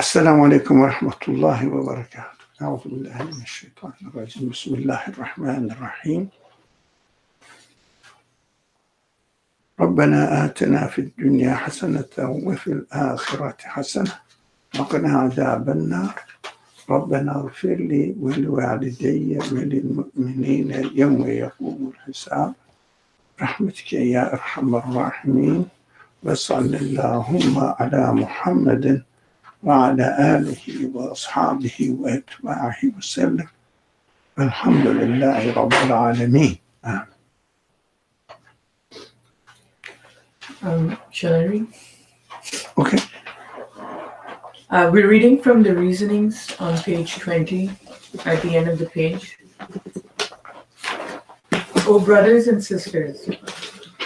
السلام عليكم ورحمة الله وبركاته. أعوذ بالله من الشيطان الرجيم. بسم الله الرحمن الرحيم. ربنا آتنا في الدنيا حسنة وفي الآخرة حسنة وقنا عذاب النار. ربنا اغفر لي ولوالدي وللمؤمنين يوم يقوم الحساب برحمتك يا أرحم الراحمين. وصل اللهم على محمد وعلى آله وأصحابه وأتباعه وسلم. والحمد لله رب العالمين. آمين. Shall I read? Okay. We're reading from the reasonings on page 20 at the end of the page. Oh, brothers and sisters,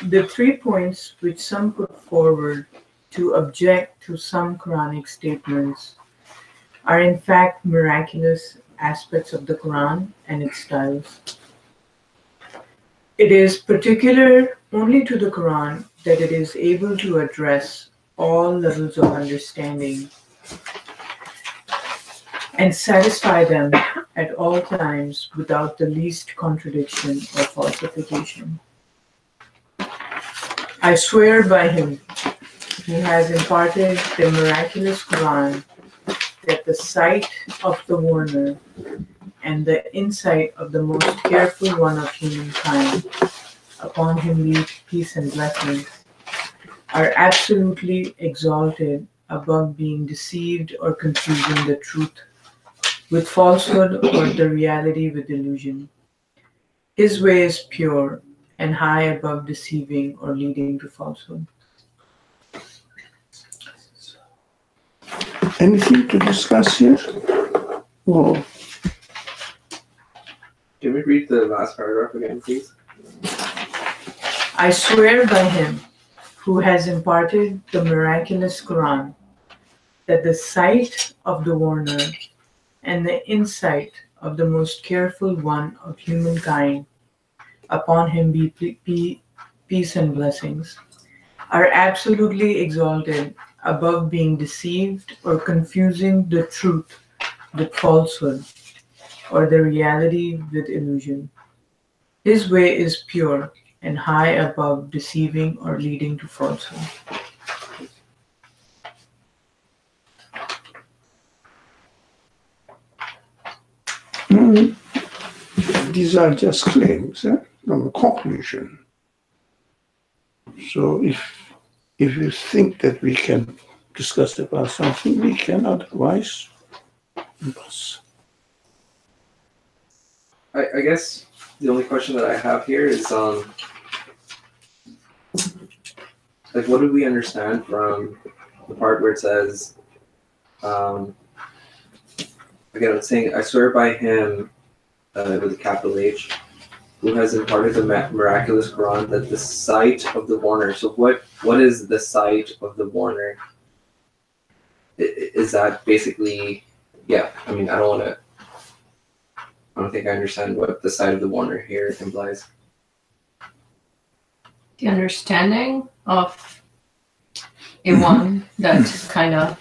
the 3 points which some put forward to object to some Quranic statements are in fact miraculous aspects of the Quran and its styles. It is particular only to the Quran that it is able to address all levels of understanding and satisfy them at all times without the least contradiction or falsification. I swear by him who has imparted the miraculous Quran that the sight of the warner and the insight of the most careful one of humankind, upon him be peace and blessings, are absolutely exalted above being deceived or confusing the truth with falsehood or the reality with delusion. His way is pure and high above deceiving or leading to falsehood. Anything to discuss here? Or Can we read the last paragraph again, please? I swear by him who has imparted the miraculous Quran that the sight of the warner and the insight of the most careful one of humankind, upon him be peace and blessings, are absolutely exalted above being deceived or confusing the truth with falsehood or the reality with illusion. His way is pure and high above deceiving or leading to falsehood. these are just claims, no conclusion. So if you think that we can discuss about something, we can. Otherwise, pass. I guess the only question that I have here is like, what do we understand from the part where it says, again, it's saying, I swear by him, with a capital H, who has imparted the miraculous Quran, that the sight of the warner. So what is the sight of the warner? Is that basically, yeah, I mean, I don't think I understand what the sight of the warner here implies. The understanding of a one that kind of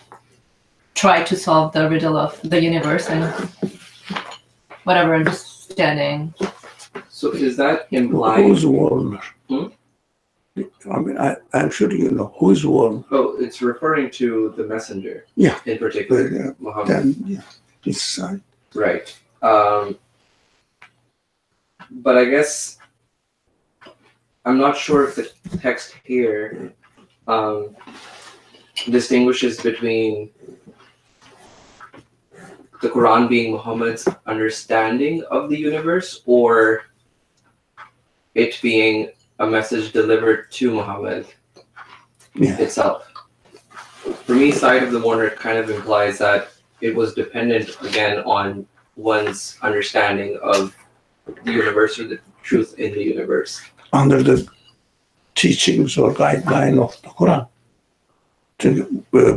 tried to solve the riddle of the universe and whatever understanding. So does that imply... Who's warner? I mean, I'm sure you know who's warner. Oh, it's referring to the messenger. Yeah. In particular, Muhammad. Then, yeah, his side. Right. But I guess I'm not sure if the text here distinguishes between the Quran being Muhammad's understanding of the universe or it being a message delivered to Muhammad itself. For me, sight of the warner kind of implies that it was dependent, again, on one's understanding of the universe or the truth in the universe. Under the teachings or guideline of the Quran.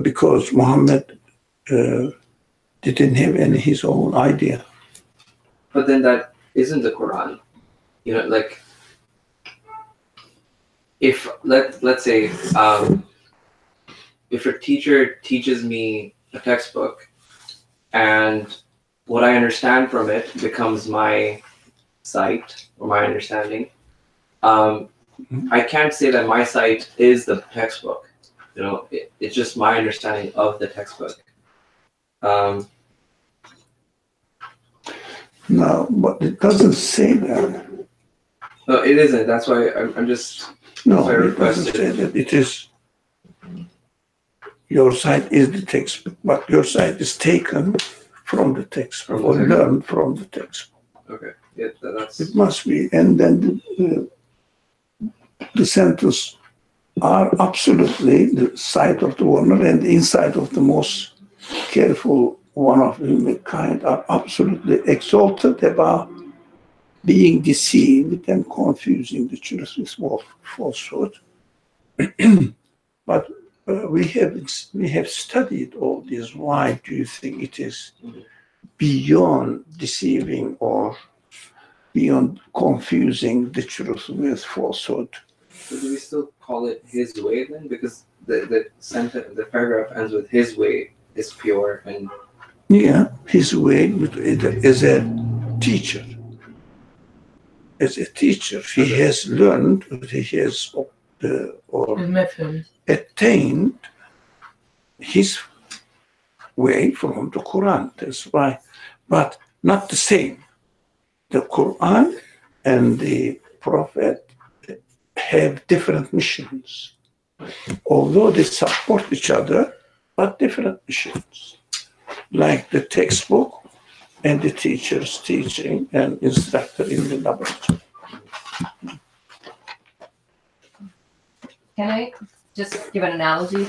Because Muhammad didn't have his own idea. But then that isn't the Quran. You know, like, if, let's say, if a teacher teaches me a textbook, and what I understand from it becomes my sight or my understanding. I can't say that my sight is the textbook. You know, it's just my understanding of the textbook. No, but it doesn't say that. No, it isn't. That's why I'm just. No, So I it doesn't requested- say that. It is your side is the textbook, but your side is taken from the textbook From the or textbook. learned from the textbook. Okay. Yeah, that's. It must be, and then the sentence are absolutely the side of the warner and the inside of the most careful one of humankind are absolutely exalted about being deceived and confusing the truth with falsehood. But we have studied all this. Why do you think it is beyond deceiving or beyond confusing the truth with falsehood? So do we still call it his way then? Because the sentence, the paragraph ends with his way is pure and. Yeah, his way as a teacher. As a teacher, he has learned, he has or His method. attained his way from the Quran. That's why, but not the same. The Quran and the Prophet have different missions, although they support each other, but different missions. Like the textbook and the teacher's teaching and instructor in the laboratory. Can I just give an analogy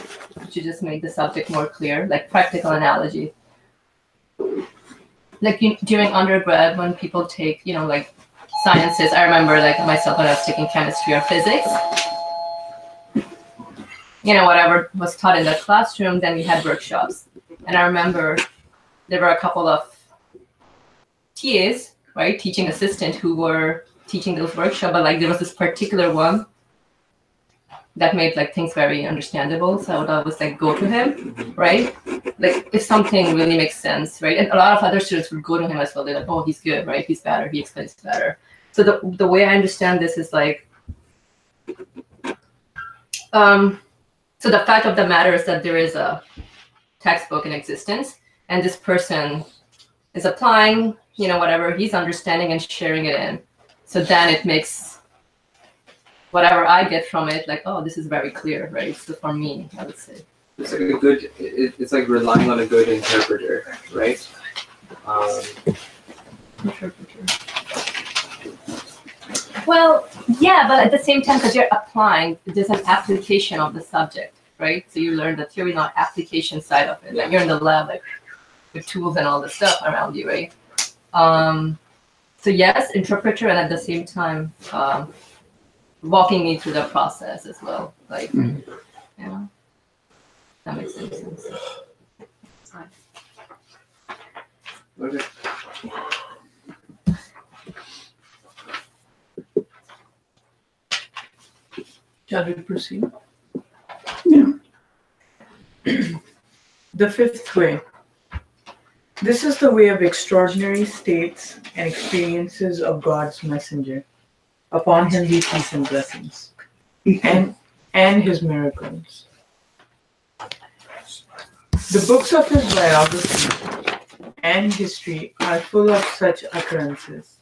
to just make the subject more clear, like practical analogy? Like during undergrad, when people take, like sciences, I remember like myself when I was taking chemistry or physics, whatever was taught in the classroom, then we had workshops. And I remember there were a couple of TAs, right, teaching assistant who were teaching those workshops, but like there was this particular one that made like things very understandable. So I would always like go to him, right? Like if something really makes sense, right? And a lot of other students would go to him as well. They're like, oh, he's good, right? He's better. He explains better. So the way I understand this is like, so the fact of the matter is that there is a textbook in existence, and this person is applying, whatever he's understanding and sharing it in. So then it makes whatever I get from it, like, oh, this is very clear, right? So for me, I would say. It's like a good, it's like relying on a good interpreter, right? Interpreter. Well, yeah, but at the same time, because you're applying, there's an application of the subject, right? So you learn the theory, not application side of it. Like you're in the lab, like with tools and all the stuff around you, right? So yes, interpreter, and at the same time, walking me through the process as well. Like, that makes sense. Okay. Shall we proceed? Yeah. The fifth way. This is the way of extraordinary states and experiences of God's messenger. Upon him be peace and blessings, and his miracles. The books of his biography and history are full of such occurrences.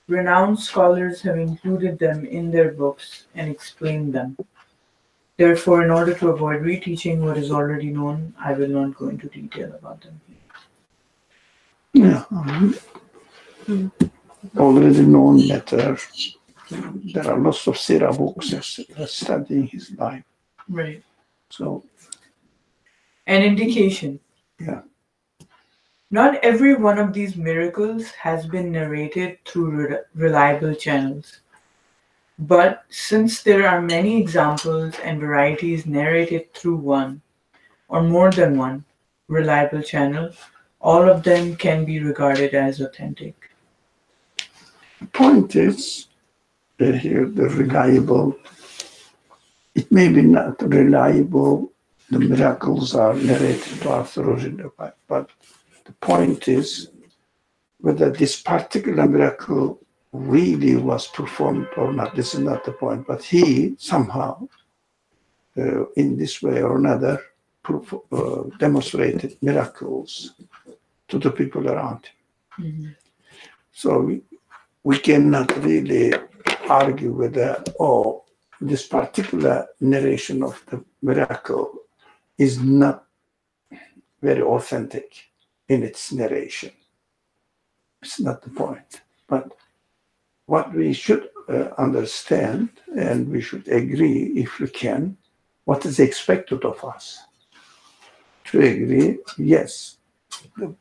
Renowned scholars have included them in their books and explained them. Therefore, in order to avoid reteaching what is already known, I will not go into detail about them. Yeah. Already known matter. There are lots of Sirah books studying his life. Right. So, An indication. yeah. Not every one of these miracles has been narrated through reliable channels. But since there are many examples and varieties narrated through one or more than one reliable channel, all of them can be regarded as authentic. The point is, here the reliable, it may be not reliable the miracles are narrated to us through the Bible. But the point is whether this particular miracle really was performed or not. This is not the point. But he somehow, in this way or another, demonstrated miracles to the people around him. Mm-hmm. So we cannot really argue whether, this particular narration of the miracle is not very authentic in its narration. It's not the point. But what we should understand, and we should agree, if we can, what is expected of us. To agree, yes,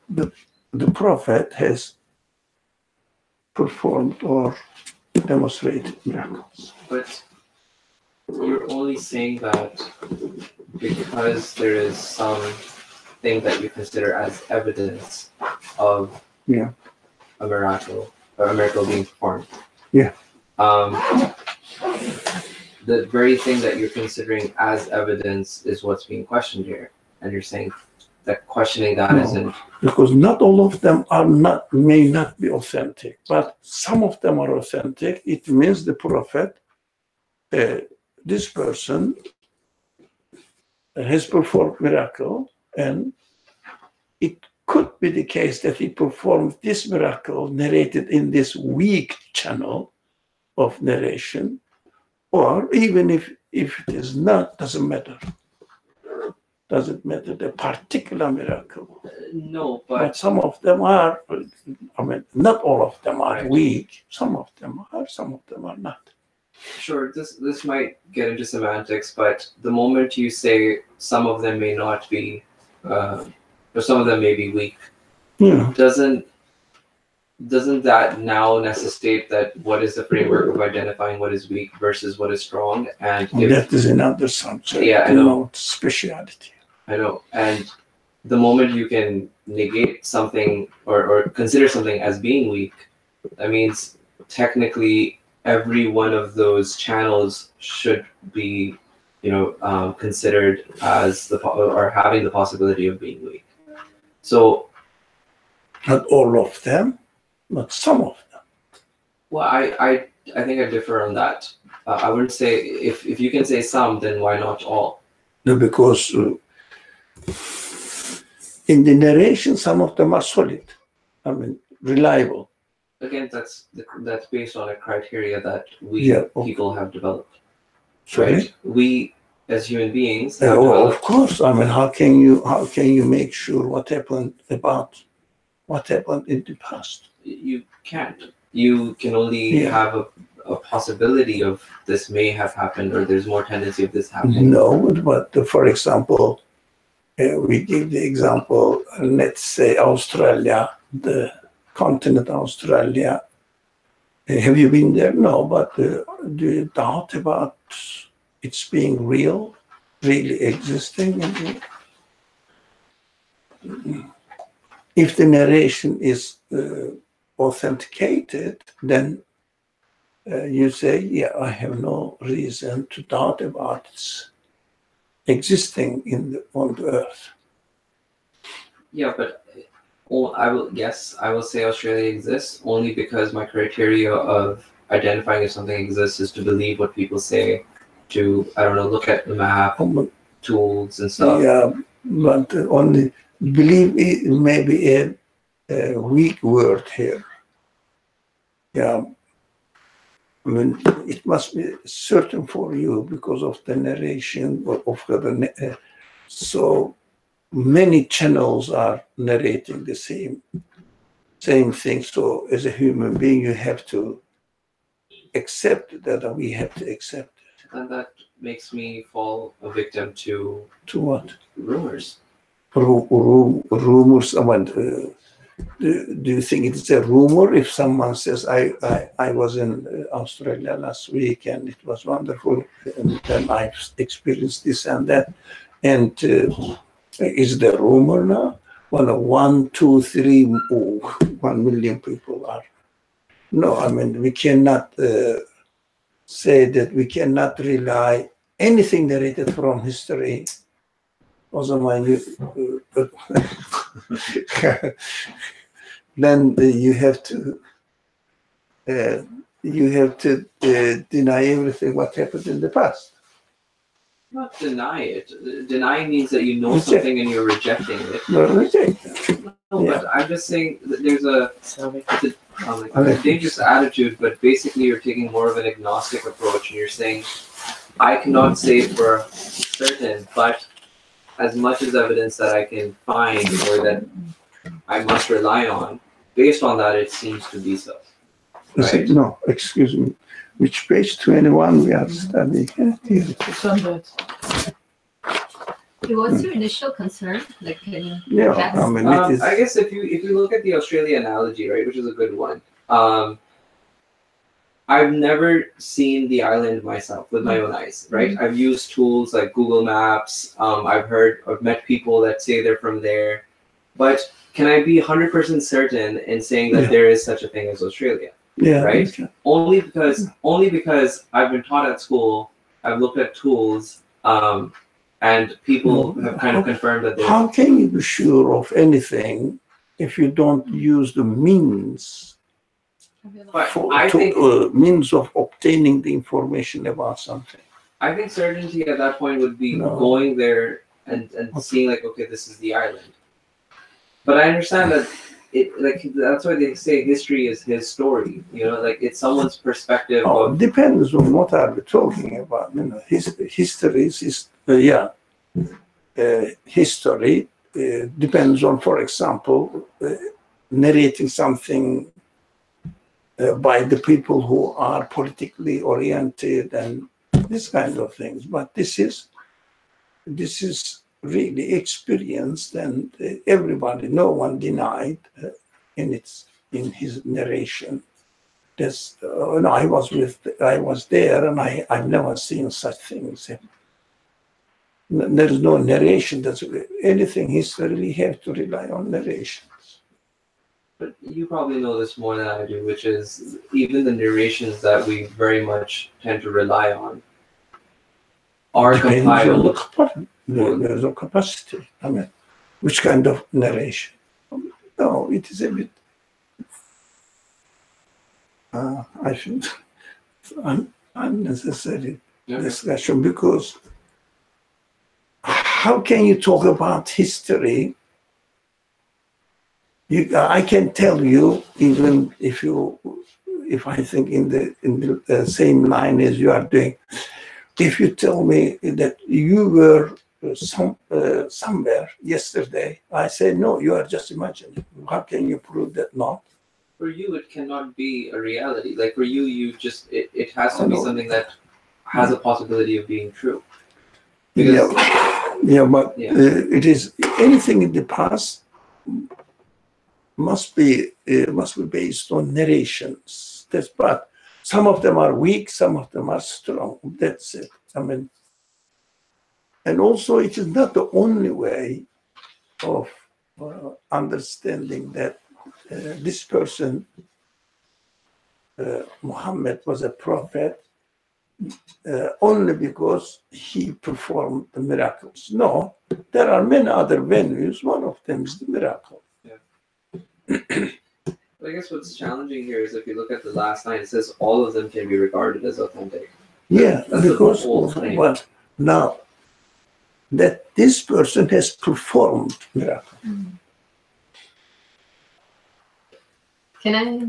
the prophet has performed or demonstrated miracles. But you're only saying that because there is something that you consider as evidence of a miracle or a miracle being performed. Yeah. The very thing that you're considering as evidence is what's being questioned here, and you're saying that questioning that isn't, because not all of them may not be authentic, but some of them are authentic. It means the prophet, this person has performed miracle, and it could be the case that he performed this miracle narrated in this weak channel of narration, or even if it is not, doesn't matter. Doesn't matter the particular miracle. No, but some of them are, not all of them are right. Weak. Some of them are not. Sure, this might get into semantics, but the moment you say some of them may not be, or some of them may be weak, doesn't that now necessitate that what is the framework of identifying what is weak versus what is strong? And that is another subject. Yeah, I know. Speciality. I know. And the moment you can negate something or consider something as being weak, that means technically every one of those channels should be, considered as or having the possibility of being weak. So, not all of them, but some of them. Well, I think I differ on that. I wouldn't say if you can say some, then why not all? No, because in the narration, some of them are solid. Reliable. Again, that's based on a criteria that we people have developed. Sorry? Right? We as human beings have developed. Of course. How can you make sure what happened in the past? You can't. You can only have a possibility of this may have happened, or there's more tendency of this happening. No, but for example, we give the example, let's say Australia, the continent Australia. Have you been there? No, but do you doubt about its being really existing? If the narration is authenticated, then you say, I have no reason to doubt about its existing on the earth. Yeah, but I will say Australia exists only because my criteria of identifying if something exists is to believe what people say, to, look at the map, tools and stuff. Yeah, but only believe it may be a weak word here. Yeah, it must be certain for you because of the narration so many channels are narrating the same thing. So as a human being, you have to accept that. We have to accept it. And that makes me fall a victim to what? Rumors. Rumors. Do you think it's a rumor if someone says, I was in Australia last week and it was wonderful, and then I experienced this and that, and is the rumor now? Well, 1, 2, 3, 1 million people are. No, we cannot say that we cannot rely anything narrated from history O zaman then you have to deny everything what happened in the past. Not deny it. Deny means that you know Reject. something and you're rejecting it. No, reject it. No, Yeah. but I'm just saying that there's a dangerous attitude, but basically you're taking more of an agnostic approach and you're saying, I cannot say for certain, but as much as evidence that I can find or that I must rely on, based on that, it seems to be so. Right? No, excuse me. Which page 21 we are studying? It's on that. What's your initial concern? Like, can you Yeah, guess? I mean, it is. I guess if you look at the Australia analogy, right, which is a good one, I've never seen the island myself with my own eyes, right? I've used tools like Google Maps. I've met people that say they're from there, but can I be 100% certain in saying that there is such a thing as Australia? Yeah, right? okay. Only because I've been taught at school, I've looked at tools, and people have kind of confirmed that How can you be sure of anything if you don't use the means But I think means of obtaining the information about something? I think certainty at that point would be No. going there and seeing like, okay, this is the island. But I understand that that's why they say history is his story. You know, like it's someone's perspective Oh, of. depends on what are we talking about. You know, history depends on, for example, narrating something by the people who are politically oriented and this kind of things. But this is really experienced, and everybody, no one denied in his narration. No, I was there, and I've never seen such things. There is no narration. That's anything history. We have to rely on narrations. But you probably know this more than I do, which is even the narrations that we very much tend to rely on are Depends on the compiled. there's a capacity. I mean, which kind of narration? No, it is a bit. I think unnecessary discussion, because how can you talk about history? I can tell you, even if I think in the same line as you are doing. If you tell me that you were somewhere yesterday, I say no. You are just imagining. How can you prove that not? For you, it cannot be a reality. Like for you, it has to be something that has a possibility of being true. Because, but it is anything in the past must be based on narrations. But some of them are weak, some of them are strong. That's it. I mean, and also it is not the only way of understanding that this person, Muhammad, was a prophet only because he performed the miracles. No, there are many other venues. One of them is the miracle. I guess what's challenging here is if you look at the last line, it says all of them can be regarded as authentic. Yeah, That's because the whole claim. But now that this person has performed miracle. Can I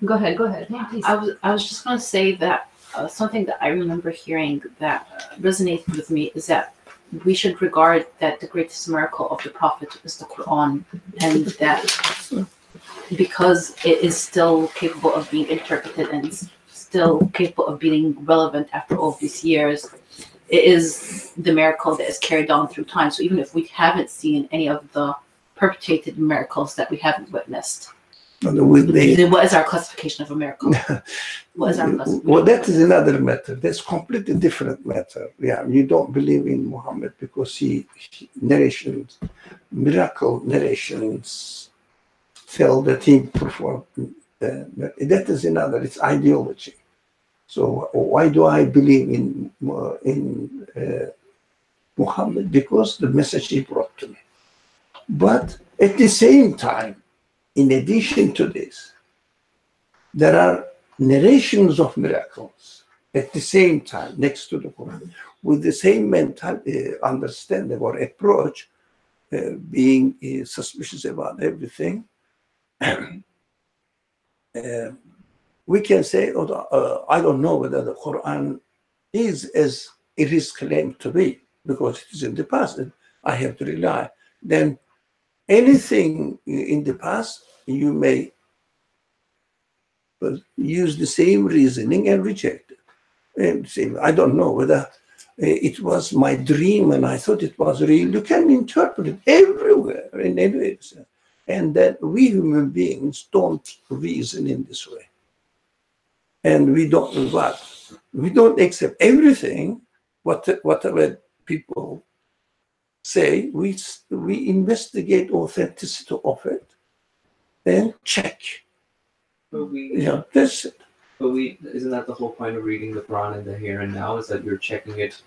go ahead? Go ahead. Yeah, please. I was just going to say that something that I remember hearing that resonated with me is that we should regard that the greatest miracle of the Prophet is the Quran, and that because it is still capable of being interpreted and still capable of being relevant after all these years, it is the miracle that is carried on through time. So even if we haven't seen any of the perpetrated miracles that we haven't witnessed, then what is our classification of a miracle? What is our classification? Well, that is another matter. That's completely different matter. Yeah, you don't believe in Muhammad because he narrations, miracle narrations, tell that he performed. That is another. It's ideology. So why do I believe in Muhammad because the message he brought to me. But at the same time, in addition to this, there are narrations of miracles at the same time next to the Quran with the same mental understanding or approach, being suspicious about everything. We can say, I don't know whether the Quran is as it is claimed to be, because it is in the past, and I have to rely. Then anything in the past, you may use the same reasoning and reject it. And say, I don't know whether it was my dream and I thought it was real. You can interpret it everywhere in any sense. And that we human beings don't reason in this way. And we don't accept everything, whatever people say. We investigate authenticity of it and check. But that's it. But isn't that the whole point of reading the Quran in the here and now, is that you're checking it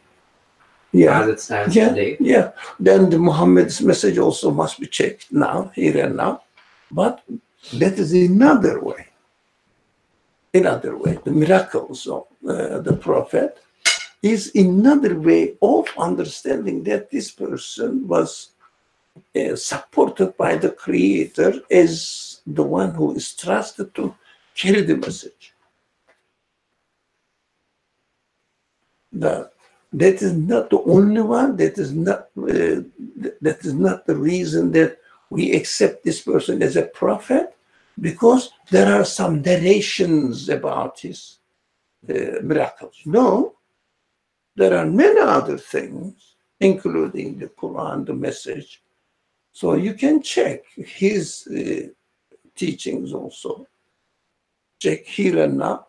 as it stands today? Yeah. Then the Muhammad's message also must be checked now, here and now. But that is another way. Another way. The miracles of the Prophet is another way of understanding that this person was supported by the Creator as the one who is trusted to carry the message. That is not the only one. That is not the reason that we accept this person as a prophet, because there are some narrations about his miracles. No, there are many other things, including the Quran, the message. So you can check his teachings also. Check here and now.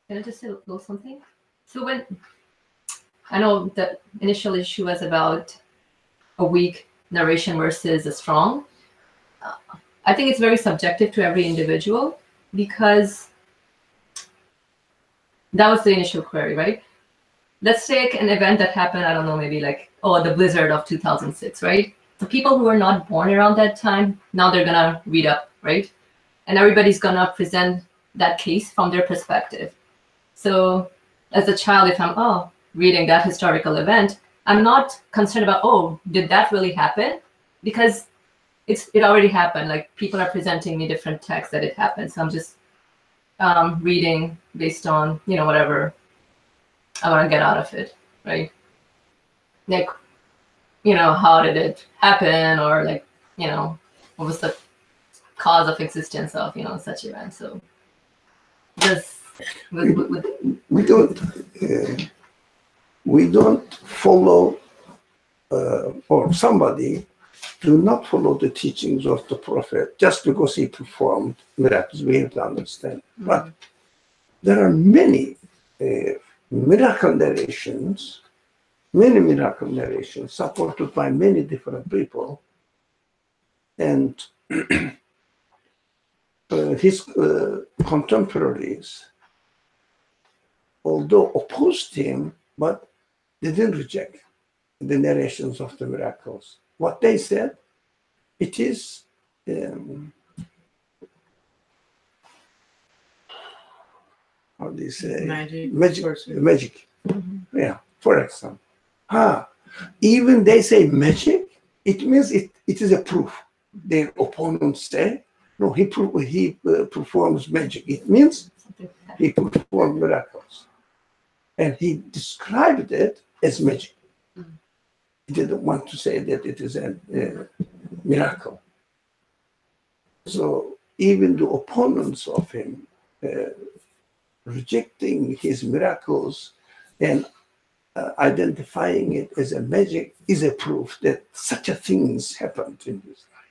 Can I just say a little something? So when I know the initial issue was about a weak narration versus a strong, I think it's very subjective to every individual, because that was the initial query, right? Let's take an event that happened, I don't know, maybe like, the blizzard of 2006, right? The people who were not born around that time, now they're gonna read up, right? And everybody's gonna present that case from their perspective. So as a child, if I'm reading that historical event, I'm not concerned about, did that really happen? Because it already happened. Like, people are presenting me different texts that it happened. So I'm just reading based on, whatever I want to get out of it, right? Like, how did it happen? Or like, what was the cause of existence of, such events? So just we don't follow, or somebody do not follow the teachings of the Prophet just because he performed miracles. We have to understand. Mm-hmm. But there are many miracle narrations supported by many different people, and his contemporaries, although opposed him, but they didn't reject the narrations of the miracles. What they said, it is how do you say? Magic. Mm-hmm. Yeah, for example. Even they say magic, it means it is a proof. Their opponents say, no, he performs magic. It means he performed miracles. And he described it as magic. Mm-hmm. He didn't want to say that it is a miracle. So even the opponents of him rejecting his miracles and identifying it as a magic is a proof that such a things happened in his life.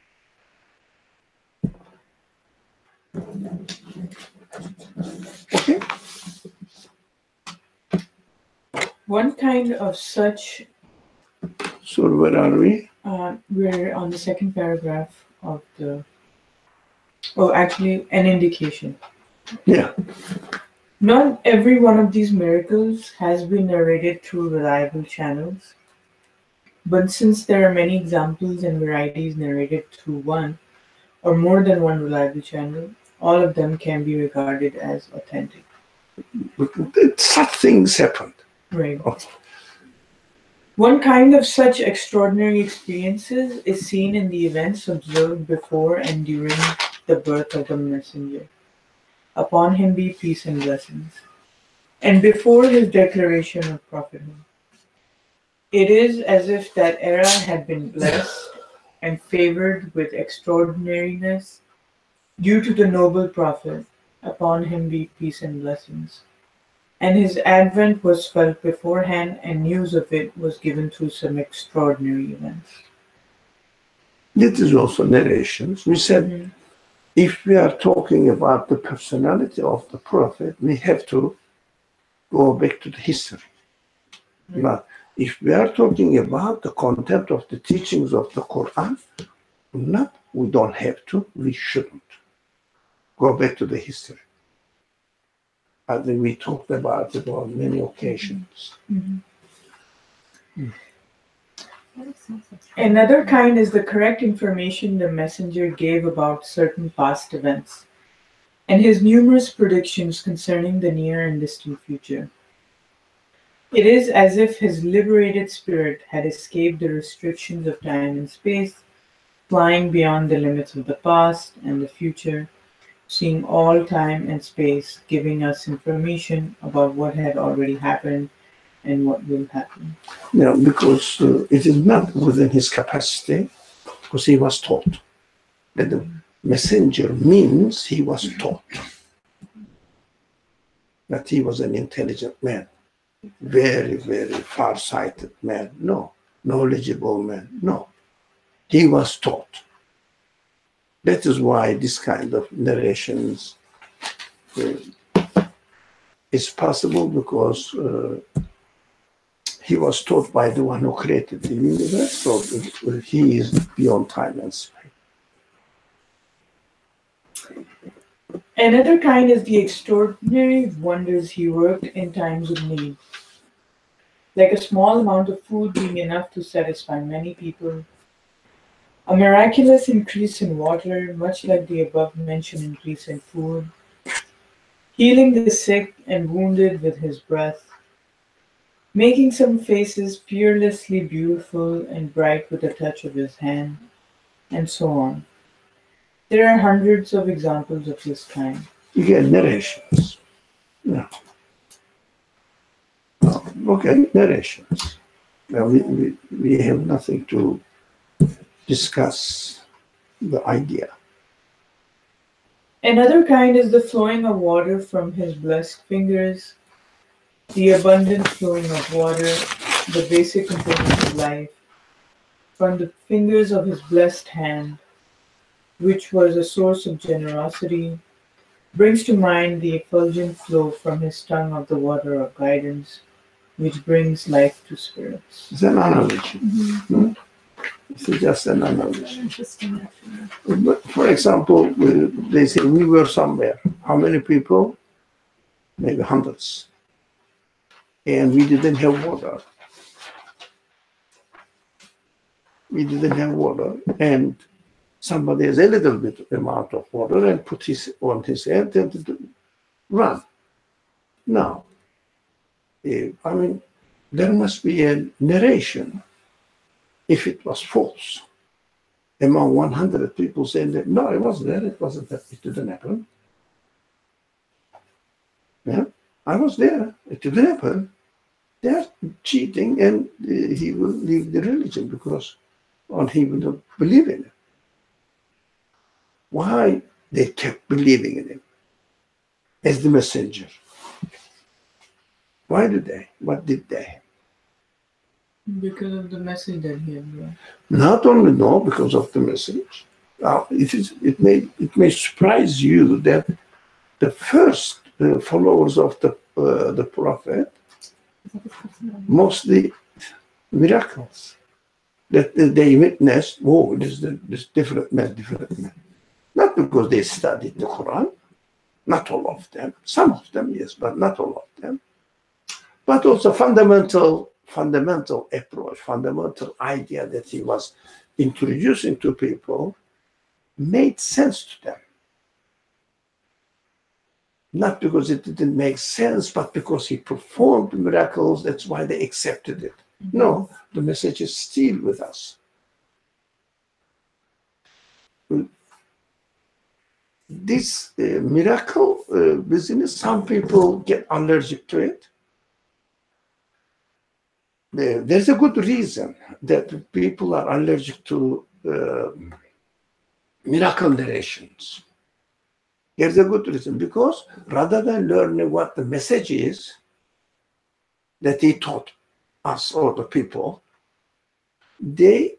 Okay. One kind of such. So where are we? We're on the second paragraph of the. Oh, actually, an indication. Yeah. Not every one of these miracles has been narrated through reliable channels, but since there are many examples and varieties narrated through one or more than one reliable channel, all of them can be regarded as authentic. Such things happened. Right. Oh, One kind of such extraordinary experiences is seen in the events observed before and during the birth of the messenger. Upon him be peace and blessings, and before his declaration of prophethood. It is as if that era had been blessed and favored with extraordinariness due to the noble prophet, upon him be peace and blessings. And his advent was felt beforehand, and news of it was given through some extraordinary events. this is also narrations. We said if we are talking about the personality of the prophet, we have to go back to the history. But if we are talking about the content of the teachings of the Quran, we don't have to, we shouldn't. Go back to the history. I think we talked about it on many occasions. Another kind is the correct information the messenger gave about certain past events, and his numerous predictions concerning the near and distant future. It is as if his liberated spirit had escaped the restrictions of time and space, flying beyond the limits of the past and the future, seeing all time and space, giving us information about what had already happened and what will happen. Because it is not within his capacity, because he was taught. That the messenger means he was taught. That he was an intelligent man, very, very far-sighted man. No, knowledgeable man. No, he was taught. That is why this kind of narrations is possible, because he was taught by the one who created the universe, so he is beyond time and space. Another kind is the extraordinary wonders he worked in times of need, like a small amount of food being enough to satisfy many people, a miraculous increase in water, much like the above-mentioned increase in food, healing the sick and wounded with his breath, making some faces peerlessly beautiful and bright with a touch of his hand, and so on. There are hundreds of examples of this kind. You get narrations. Yeah. Okay, narrations. Well, we have nothing to discuss the idea. Another kind is the flowing of water from his blessed fingers, the abundant flowing of water, the basic component of life, from the fingers of his blessed hand, which was a source of generosity, brings to mind the effulgent flow from his tongue of the water of guidance, which brings life to spirits. It's an analogy. No? It's just an analogy. Interesting, actually. But for example, they say we were somewhere. How many people? Maybe hundreds. And we didn't have water. We didn't have water. And somebody has a little bit amount of water and put on his head and run. Now, I mean, there must be a narration if it was false. Among 100 people saying that, no, it wasn't there, it wasn't that, it didn't happen. Yeah, I was there, it didn't happen. They're cheating, and he will leave the religion because he will not believe in it. Why they kept believing in him as the messenger? Why did they? What did they? Because of the message that he had brought. Not only because of the message. It may surprise you that the first followers of the prophet, mostly miracles, that they witnessed. This different man. Not because they studied the Quran, Not all of them. Some of them, yes, but not all of them. But also fundamental approach, fundamental idea that he was introducing to people made sense to them. Not because it didn't make sense, but because he performed miracles, that's why they accepted it. No, the message is still with us. This miracle business, some people get allergic to it. There's a good reason that people are allergic to miracle narrations. There's a good reason, because rather than learning what the message is that he taught us or the people, they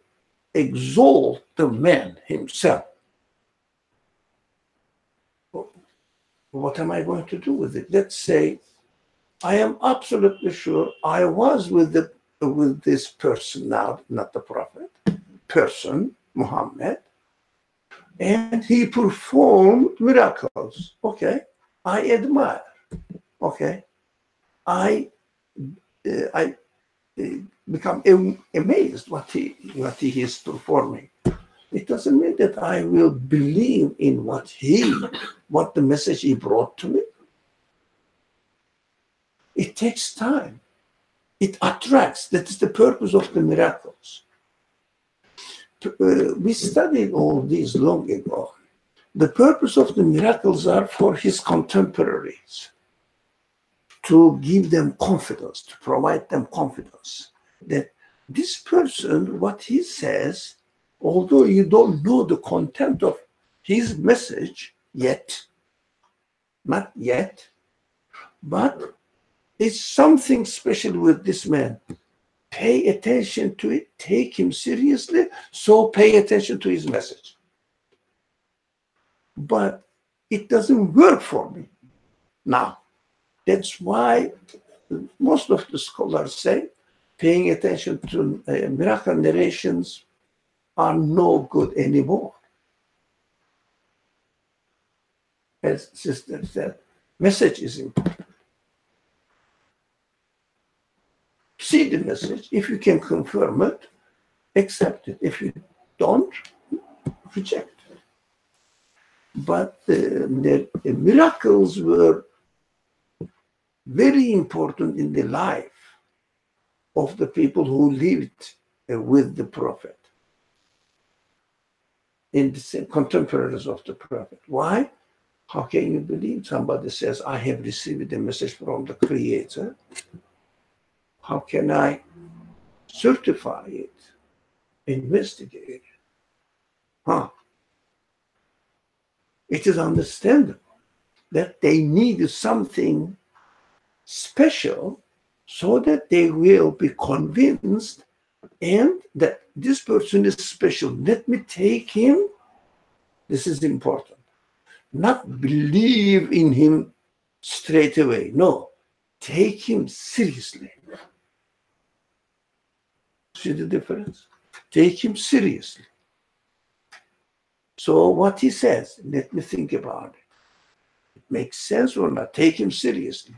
exalt the man himself. What am I going to do with it? Let's say I am absolutely sure I was with this person now, not the prophet, person, Muhammad, and he performed miracles. Okay, I admire. Okay, I become amazed what he is performing. It doesn't mean that I will believe in what the message he brought to me. It takes time. It attracts. That is the purpose of the miracles. We studied all these long ago. The purpose of the miracles are for his contemporaries, to give them confidence, to provide them confidence that this person, what he says, although you don't know the content of his message yet, not yet, but it's something special with this man. Pay attention to it, take him seriously, so pay attention to his message. But it doesn't work for me now. That's why most of the scholars say paying attention to miracle narrations are no good anymore. As Sister said, message is important. See the message. If you can confirm it, accept it. If you don't, reject it. But the miracles were very important in the life of the people who lived with the prophet, in the same contemporaries of the prophet. Why? How can you believe somebody says, I have received a message from the Creator? How can I certify it, investigate it? It is understandable that they need something special so that they will be convinced and that this person is special. Let me take him. This is important. Not believe in him straight away. No, take him seriously. See the difference? Take him seriously. So what he says, let me think about it. It makes sense or not? Take him seriously.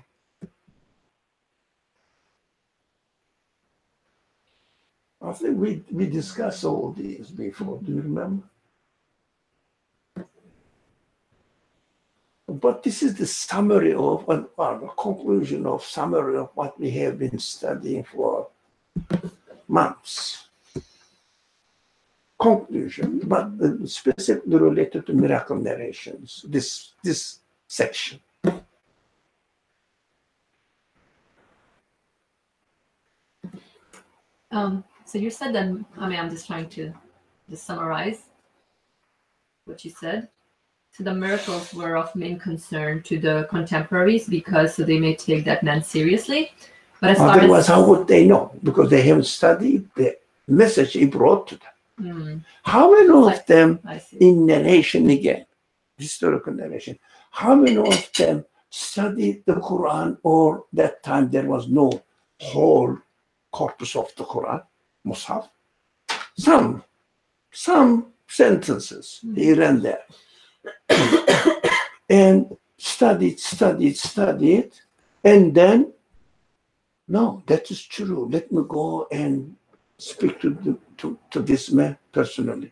I think we discussed all these before. Do you remember? But this is the summary of, or a conclusion of summary of what we have been studying for months. Conclusion, but specifically related to miracle narrations, this section. So you said that, I'm just trying to just summarize what you said. So the miracles were of main concern to the contemporaries because they may take that man seriously. But as otherwise, how would they know? Because they haven't studied the message he brought to them. How many of them in narration again, historical narration, how many of them studied the Quran, or that time there was no whole corpus of the Quran, Mus'haf? Some sentences here and there. And studied, and then, no, that is true. Let me go and speak to this man personally.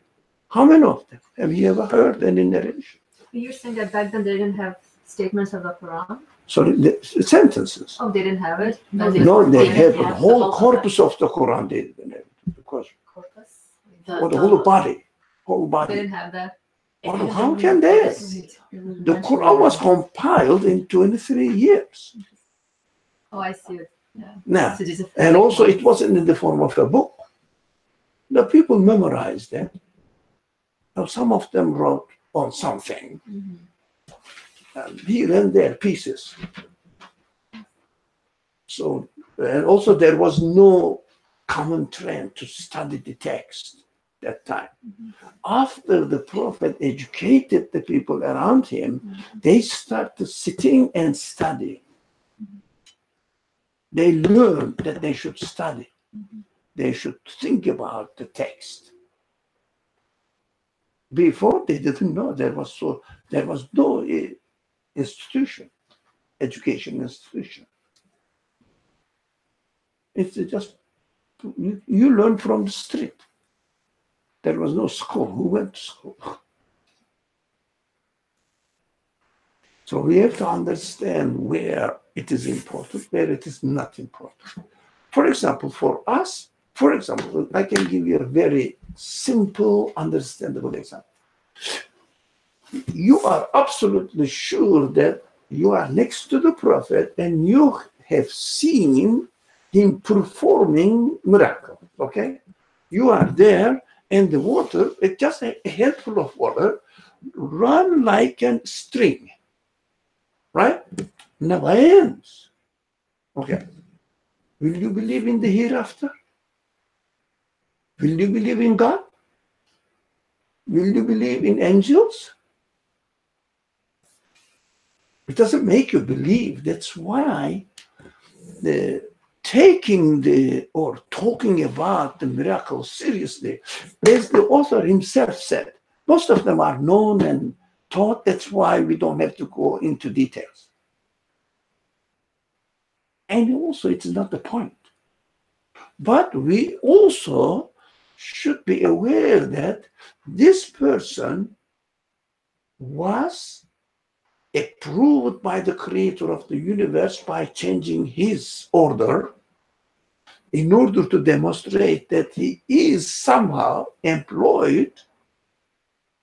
How many of them? Have you ever heard any narration? You're saying that back then they didn't have statements of the Quran? Sorry, the sentences. Oh, they didn't have it? No, they had the whole corpus of the Quran. They didn't have it, because, or the whole body. They didn't have that. Well, how can they? The Quran was compiled in 23 years. Oh, I see it. Yeah. Now, So there's a- and also it wasn't in the form of a book. The people memorized it. Now, some of them wrote on something, and here and there pieces. So, and also there was no common trend to study the text that time. After the Prophet educated the people around him, they started sitting and studying. They learned that they should study. They should think about the text. Before, they didn't know. There was no institution, education institution. It's just you learn from the street. There was no school. Who went to school? So we have to understand where it is important, where it is not important. For example, for us, I can give you a very simple, understandable example. You are absolutely sure that you are next to the Prophet and you have seen him performing miracles, okay? You are there, and the water, it's just a handful of water, run like a stream, right? Never ends. Okay. Will you believe in the hereafter? Will you believe in God? Will you believe in angels? It doesn't make you believe. That's why talking about the miracles seriously, as the author himself said, most of them are known and taught. That's why we don't have to go into details. And also, it's not the point. But we also should be aware that this person was approved by the creator of the universe by changing his order in order to demonstrate that he is somehow employed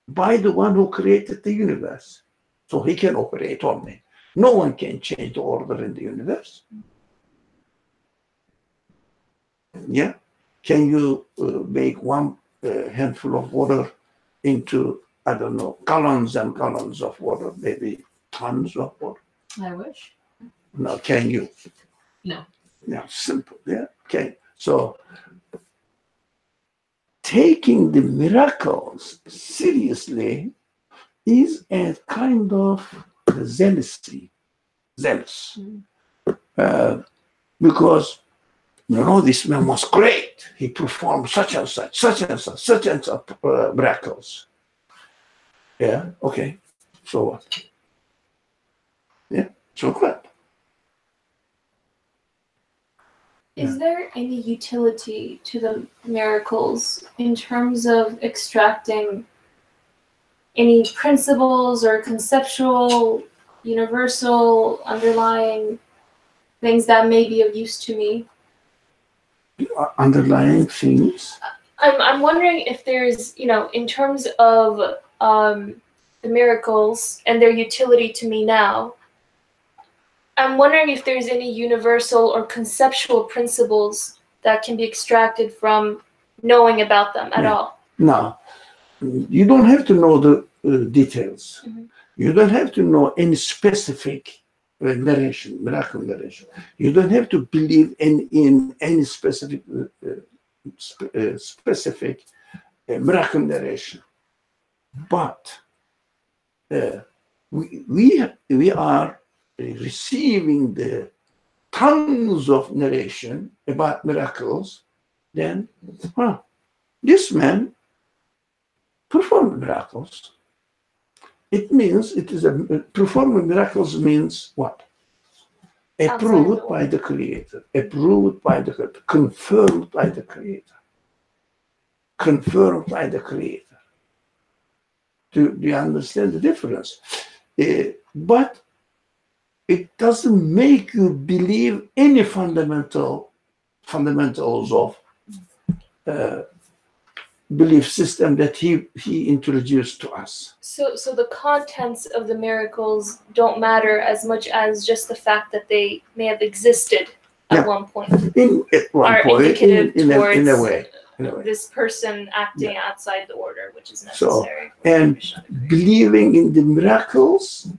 by the one who created the universe. So he can operate on me. No one can change the order in the universe. Yeah? Can you make one handful of water into, I don't know, gallons and gallons of water, maybe tons of water? I wish. No, can you? No. Yeah, simple. Yeah, okay. So taking the miracles seriously is a kind of zealous, because this man was great. He performed such and such miracles. Yeah, okay. So what? Yeah, so what? Is there any utility to the miracles in terms of extracting any principles or conceptual, universal, underlying things that may be of use to me? Underlying things? I'm wondering if there's, in terms of the miracles and their utility to me now, I'm wondering if there's any universal or conceptual principles that can be extracted from knowing about them at all. No, you don't have to know the details. You don't have to know any specific narration, miracle narration. You don't have to believe in any specific miracle narration. But we are receiving the tons of narration about miracles. Then, this man performed miracles. It means it is performing miracles means what? Approved by the Creator, approved by the Creator, confirmed by the Creator, confirmed by the Creator. Do you understand the difference? But it doesn't make you believe any fundamentals of belief system that he introduced to us. So the contents of the miracles don't matter as much as just the fact that they may have existed at one point. In a way. This person acting outside the order, which is necessary. So, and believing in the miracles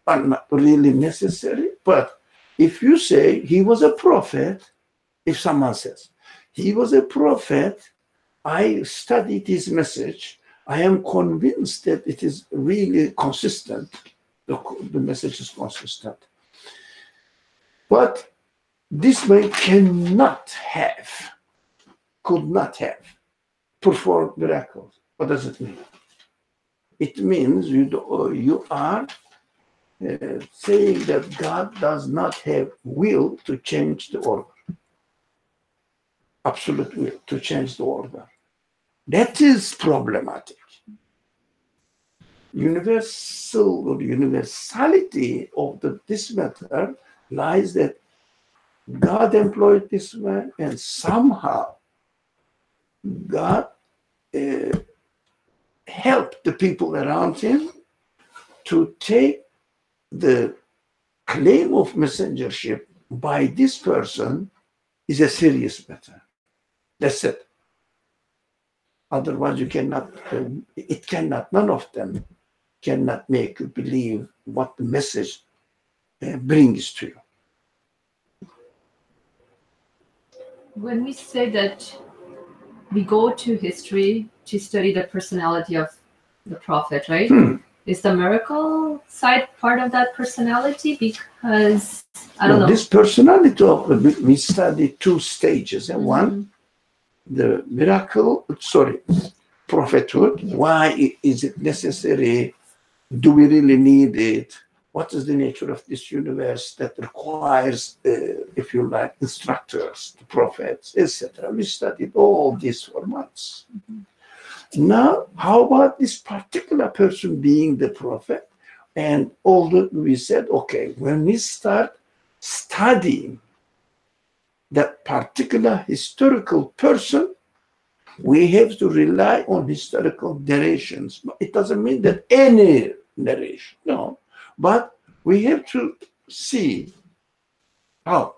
are not really necessary. But if you say he was a prophet, if someone says he was a prophet, I studied his message, I am convinced that it is really consistent. The message is consistent. But this man could not have performed miracles. What does it mean? It means you are saying that God does not have will to change the order. Absolute will to change the order. That is problematic. Universality of this matter lies that God employed this man, and somehow God helped the people around him to take the claim of messengership by this person is a serious matter. That's it. Otherwise, you cannot, none of them cannot make you believe what the message brings to you. When we say that we go to history to study the personality of the prophet, right? Is the miracle side part of that personality? Because I don't know. This personality we study two stages, and one, the prophethood. Why is it necessary? Do we really need it? What is the nature of this universe that requires, if you like, instructors, the prophets, etc.? We studied all this for months. Now, how about this particular person being the prophet? And although we said, okay, when we start studying that particular historical person, we have to rely on historical narrations. It doesn't mean that any narration, no. But we have to see how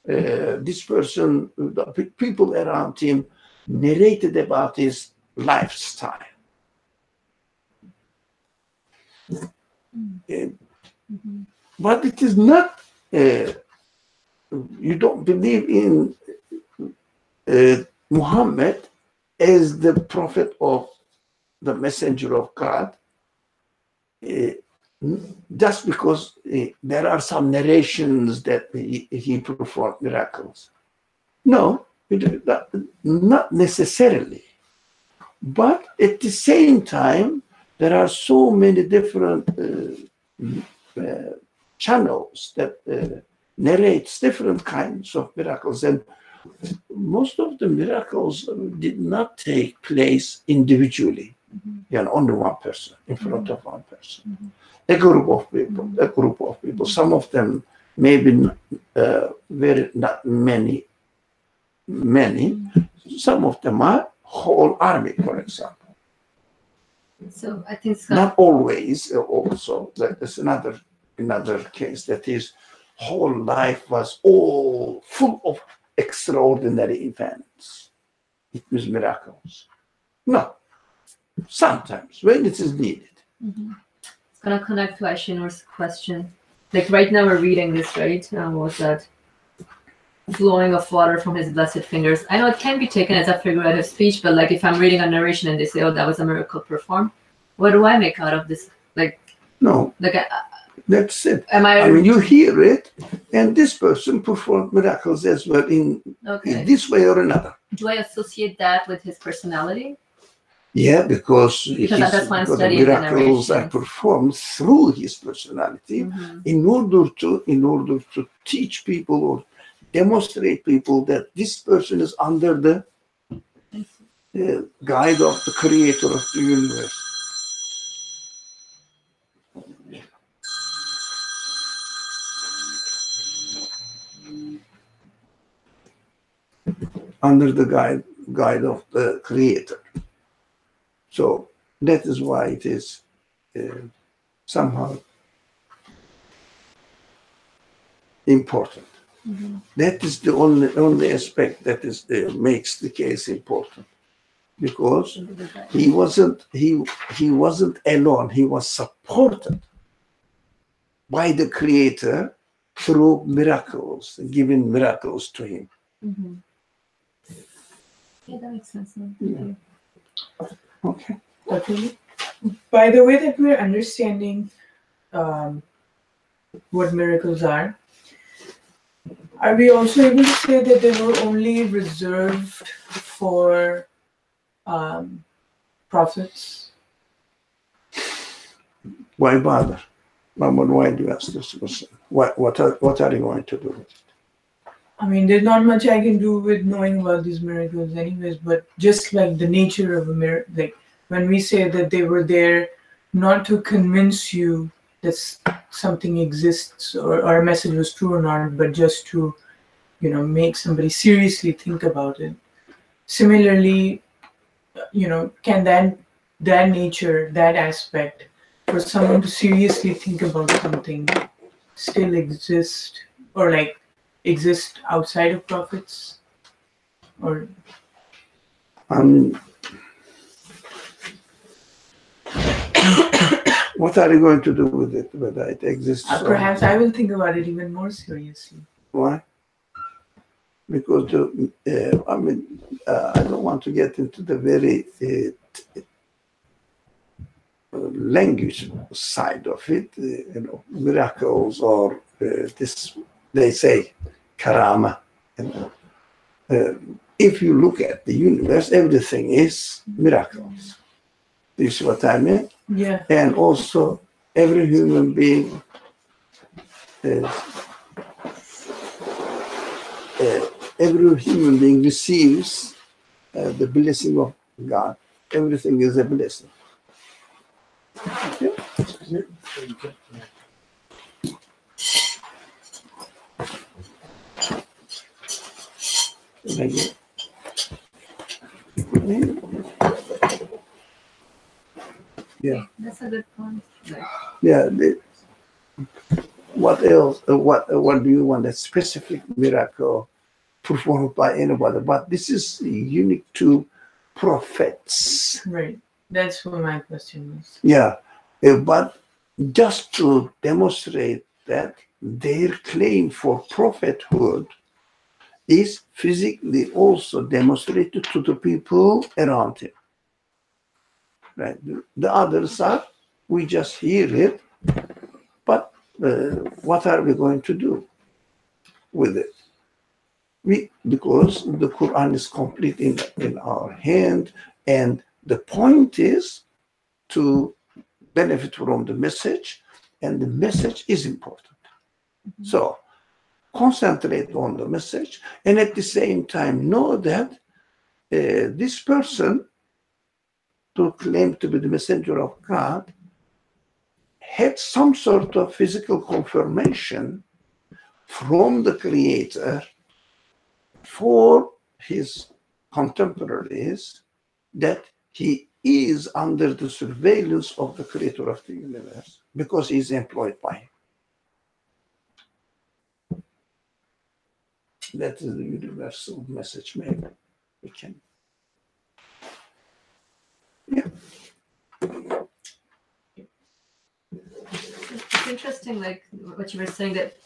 this person, the people around him, narrated about his lifestyle. But it is not, you don't believe in Muhammad as the prophet of the messenger of God, just because there are some narrations that he performed miracles. No, not necessarily. But at the same time, there are so many different channels that narrates different kinds of miracles, and most of the miracles did not take place individually, only one person in front of one person. A group of people. Some of them maybe not many. Some of them are whole army, for example. So I think not always. Also, there's another case that his whole life was all full of extraordinary events. It was miracles. No, sometimes when it is needed. It's gonna connect to Aishinor's question. Like right now we're reading this, right? What's that? Flowing of water from his blessed fingers. I know it can be taken as a figurative speech, but like if I'm reading a narration and they say, "Oh, that was a miracle performed," what do I make out of this? Like, no, like that's it. I mean, you hear it, and this person performed miracles as well in this way or another. Do I associate that with his personality? Yeah, because that's why I'm because the studying the miracles are narrations. performed through his personality in order to teach people or demonstrate people that this person is under the guide of the creator of the universe. Under the guide of the creator. So that is why it is somehow important. That is the only aspect that is makes the case important, because he wasn't alone. He was supported by the creator through miracles, giving miracles to him. Yeah, that makes sense. Yeah. Okay. Okay. By the way that we're understanding what miracles are we also able to say that they were only reserved for prophets? Why bother? Why do you ask this question? What are you going to do with it? I mean, there's not much I can do with knowing about these miracles anyways, but just like the nature of a miracle, like when we say that they were there not to convince you that something exists or a message was true or not, but just to, make somebody seriously think about it. Similarly, can that nature, that aspect, for someone to seriously think about something still exist, or like exist outside of prophets? Or what are you going to do with it, whether it exists perhaps I will think about it even more seriously. Why? Because I don't want to get into the very language side of it, miracles or this, they say, karama. If you look at the universe, everything is miracles. Do you see what I mean? Yeah. And also, every human being receives the blessing of God. Everything is a blessing. Yeah. Yeah. That's a good point. Yeah. What else? What do you want? A specific miracle performed by anybody? But this is unique to prophets. Right. That's what my question was. Yeah. But just to demonstrate that their claim for prophethood is physically also demonstrated to the people around him. Right? The others are, we just hear it, but what are we going to do with it? Because the Quran is complete in our hand, and the point is to benefit from the message, and the message is important. So concentrate on the message, and at the same time know that this person, to claim to be the messenger of God, had some sort of physical confirmation from the Creator for his contemporaries that he is under the surveillance of the Creator of the universe because he is employed by him. That is the universal message, maybe we can. Yeah. It's interesting, like what you were saying, that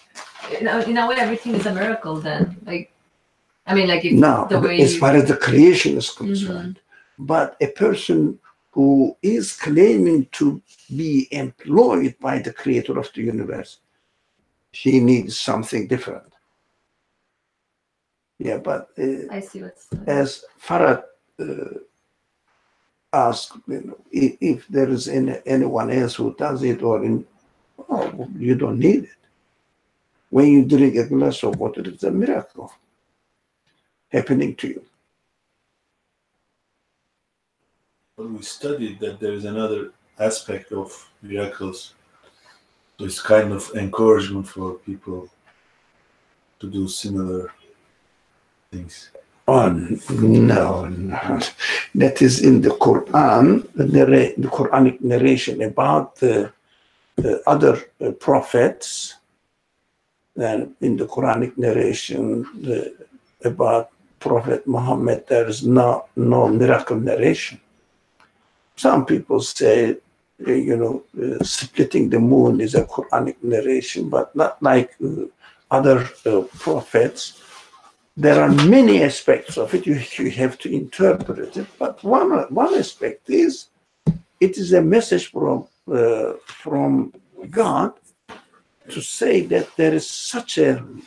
in a way everything is a miracle. Then, like, I mean, like if Now, the way as far as the creation is concerned, but a person who is claiming to be employed by the Creator of the universe, he needs something different. Yeah, but I see what's as far as ask, if there is anyone else who does it, or you don't need it. When you drink a glass of water, it's a miracle happening to you. But we studied that there is another aspect of miracles. So it's kind of encouragement for people to do similar things. Oh, no. That is in the Quran, the Quranic narration about the other prophets. And in the Quranic narration about Prophet Muhammad, there is no miracle narration. Some people say, splitting the moon is a Quranic narration, but not like other prophets. There are many aspects of it. You have to interpret it. But one aspect is, it is a message from God to say that there is such an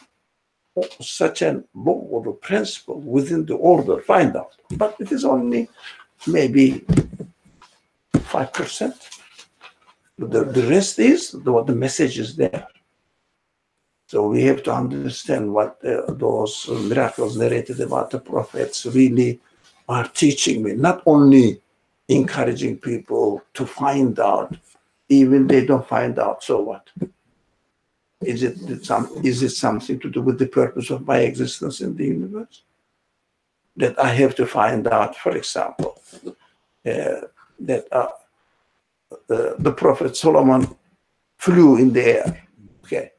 law or principle within the order. Find out. But it is only maybe 5%. The rest is the message is there. So we have to understand what those miracles narrated about the prophets really are teaching me. Not only encouraging people to find out, even they don't find out, so what? Is it something to do with the purpose of my existence in the universe? That I have to find out, for example, that the Prophet Solomon flew in the air. Okay.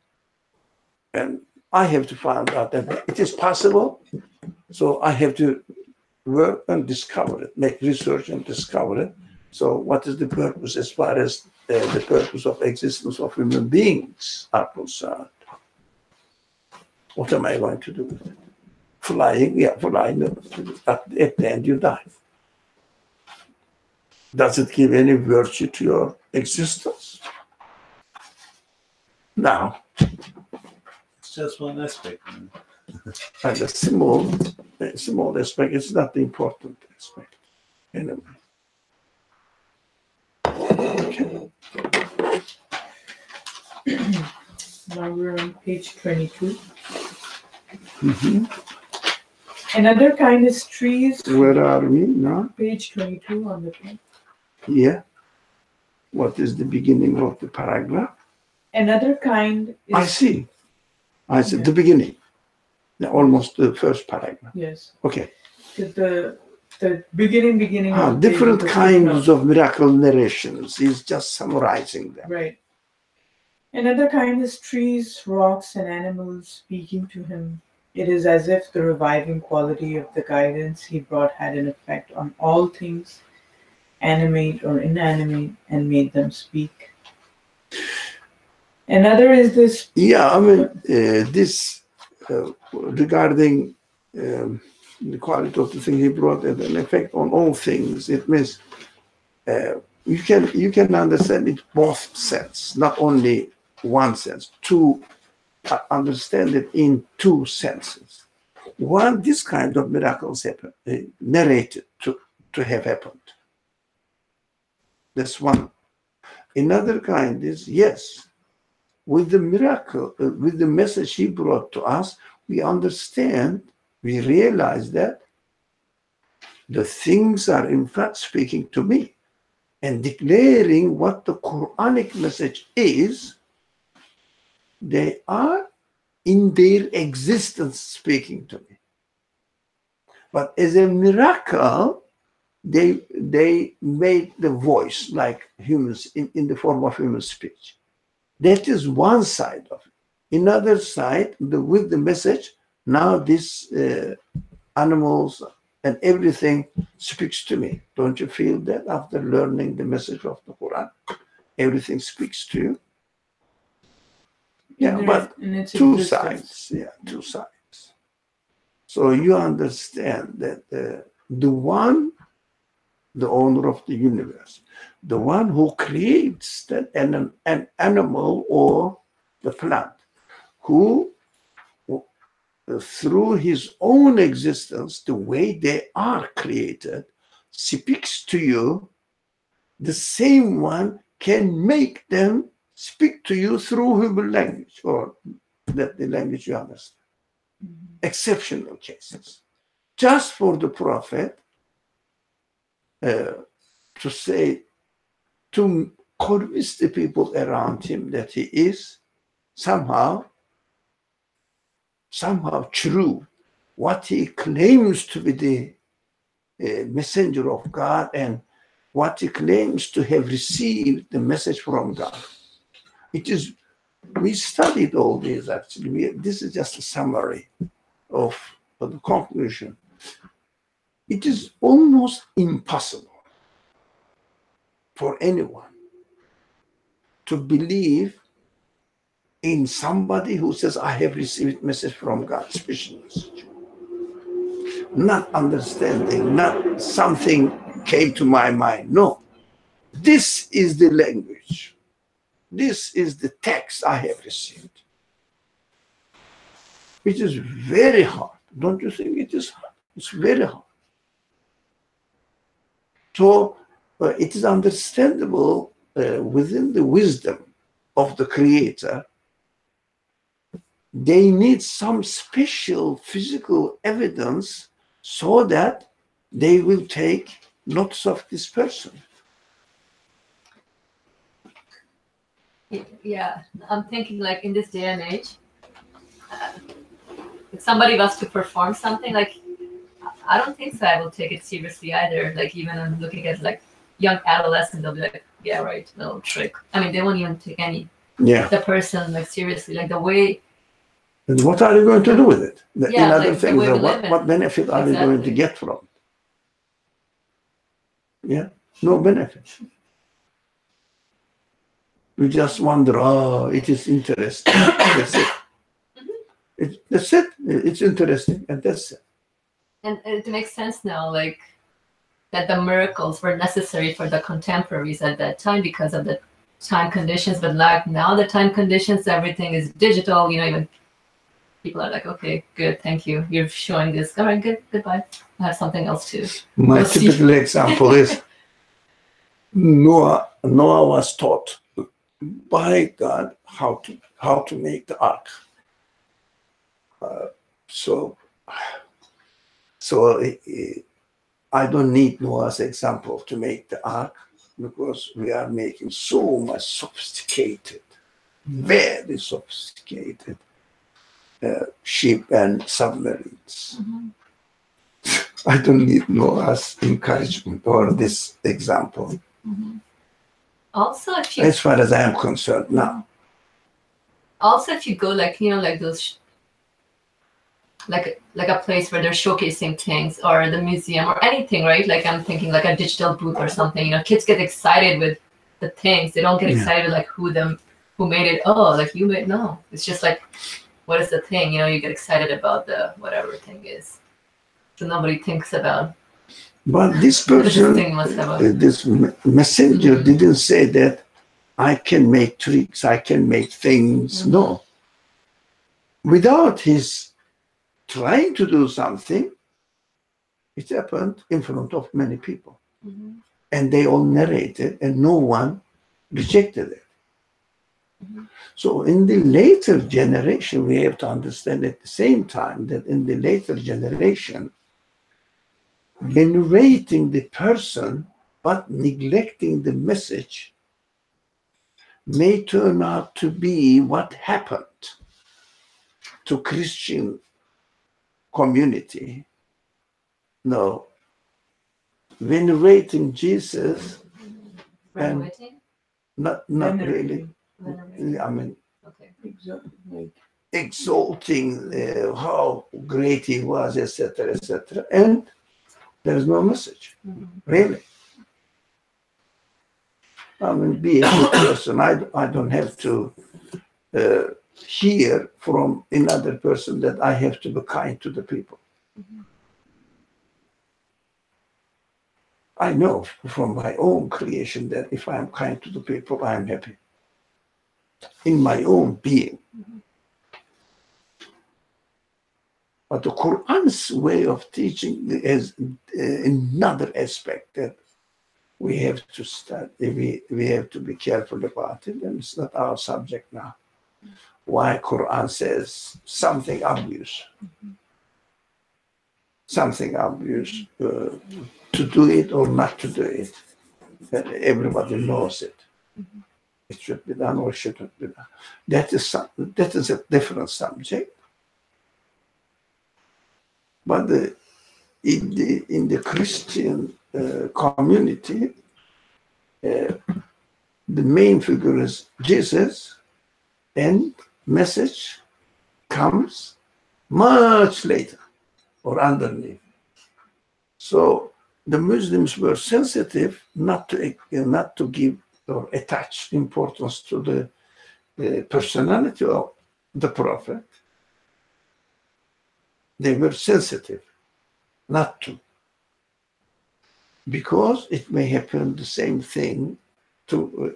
And I have to find out that it is possible. So I have to work and discover it, make research and discover it. So what is the purpose as far as the purpose of existence of human beings are concerned? What am I going to do with it? Flying, yeah, flying. At the end you die. Does it give any virtue to your existence? No. Just one aspect. And a small aspect is not the important aspect. Anyway. Okay. Now we're on page 22. Mm-hmm. Another kind is trees. Where are we now? Page 22 on the page. Yeah. What is the beginning of the paragraph? Another kind is... I see the beginning. Almost the first paragraph. Yes. Okay. The beginning of different kinds of miracle narrations. He's just summarizing them. Right. Another kind is trees, rocks, and animals speaking to him. It is as if the reviving quality of the guidance he brought had an effect on all things, animate or inanimate, and made them speak. Another is this. Yeah, I mean, this regarding the quality of the thing he brought had an effect on all things. It means you can understand it both sense, not only one sense. To understand it in two senses. One, this kind of miracles happen, narrated to have happened. That's one. Another kind is, yes, with the miracle, with the message he brought to us, we understand, we realize that the things are in fact speaking to me and declaring what the Quranic message is. They are in their existence speaking to me. But as a miracle, they made the voice like humans in the form of human speech. That is one side of it. Another side, with the message, now these animals and everything speaks to me. Don't you feel that after learning the message of the Quran? Everything speaks to you. Yeah, but two sides. Yeah, two sides. So you understand that the one, the owner of the universe, the one who creates an animal or the plant, who through his own existence, the way they are created, speaks to you, the same one can make them speak to you through human language, or that the language you understand. Exceptional cases. Just for the prophet to say, to convince the people around him that he is somehow true. What he claims to be the messenger of God, and what he claims to have received the message from God. It is, we studied all these actually. This is just a summary of the conclusion. It is almost impossible for anyone to believe in somebody who says, I have received message from God, special message. Not understanding, not something came to my mind. No. This is the language. This is the text I have received. It is very hard. Don't you think it is hard? It's very hard. So it is understandable within the wisdom of the Creator, they need some special physical evidence so that they will take notice of this person. Yeah, I'm thinking like in this day and age, if somebody was to perform something, like I don't think so I will take it seriously either. Like even I'm looking at like young adolescents, they'll be like, yeah, right, little trick. I mean, they won't even take the person like seriously, like the way. And what are you going to do with it? Yeah, in other like things, what benefit are you going to get from it? Yeah, no benefit. We just wonder, oh, it is interesting. That's it. That's it. It's interesting, and that's it. And it makes sense now, like that the miracles were necessary for the contemporaries at that time because of the time conditions. But like now, the time conditions, everything is digital. You know, even people are like, okay, good, thank you. You're showing this. All right, good, goodbye. I have something else to. My typical example is Noah was taught by God how to make the ark. So I don't need Noah's example to make the ark, because we are making so much sophisticated, very sophisticated ship and submarines. I don't need Noah's encouragement or this example. Also, if you, as far as I am concerned now. Also, if you go like, you know, like those, like a place where they're showcasing things, or the museum or anything, right? Like I'm thinking like a digital booth or something. You know, kids get excited with the things. They don't get excited like who made it. Oh, like you made, no. It's just like, what is the thing? You know, you get excited about the whatever thing is. So nobody thinks about. But this person, this messenger didn't say that I can make tricks, I can make things. No. Without his trying to do something, it happened in front of many people. And they all narrated, and no one rejected it. So in the later generation, we have to understand at the same time that in the later generation, venerating the person but neglecting the message may turn out to be what happened to Christian community. No, venerating Jesus and not really. I mean, exalting how great he was, etc., and there is no message, really. I mean, be a good person. I don't have to hear from another person that I have to be kind to the people. I know from my own creation that if I am kind to the people, I am happy. In my own being. But the Quran's way of teaching is another aspect that we have to study. We have to be careful about it, and it's not our subject now. Why Quran says something obvious, to do it or not to do it. Everybody knows it. It should be done or shouldn't be done. That is a different subject. But in the Christian community, the main figure is Jesus, and message comes much later or underneath. So the Muslims were sensitive not to give or attach importance to the personality of the Prophet. They were sensitive not to, because it may happen the same thing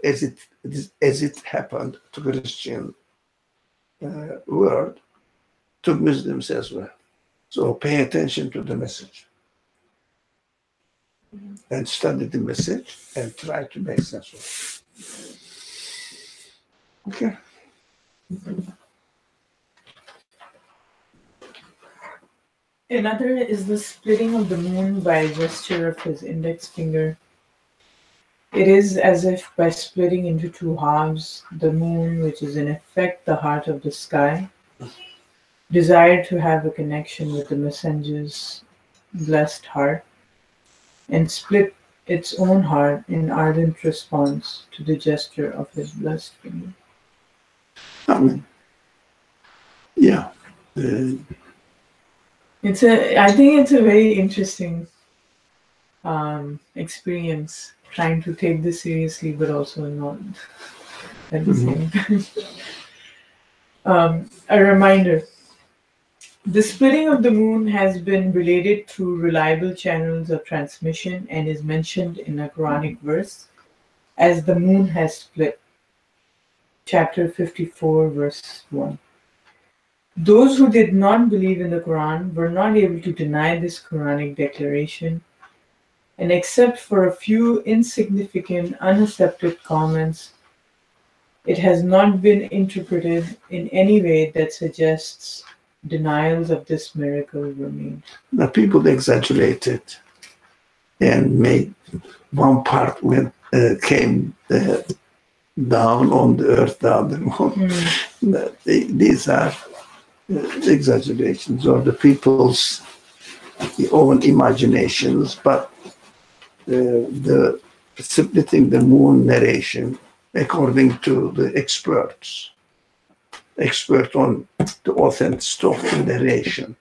as it happened to Christian world, to Muslims as well. So pay attention to the message and study the message and try to make sense of it. Okay. Another is the splitting of the moon by a gesture of his index finger. It is as if by splitting into two halves, the moon, which is in effect the heart of the sky, desired to have a connection with the messenger's blessed heart, and split its own heart in ardent response to the gesture of his blessed finger. Yeah. I think it's a very interesting experience, trying to take this seriously, but also not at the same time. A reminder. The splitting of the moon has been related through reliable channels of transmission and is mentioned in a Quranic verse as the moon has split. Chapter 54, verse 1. Those who did not believe in the Quran were not able to deny this Quranic declaration, and except for a few insignificant, unaccepted comments, it has not been interpreted in any way that suggests denials of this miracle were made. The people exaggerated and made one part when came down on the earth, the other one. These are exaggerations or the people's own imaginations, but the splitting the moon narration, according to the expert on the authenticity of the narration.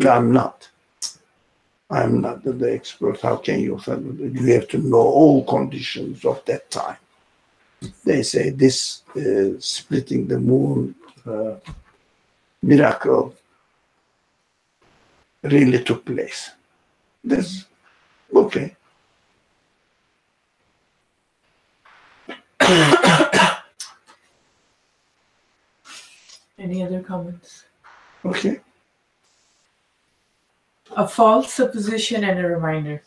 I'm not the expert. How can you? You have to know all conditions of that time. They say this splitting the moon miracle really took place. That's okay. Any other comments? Okay. A false supposition and a reminder.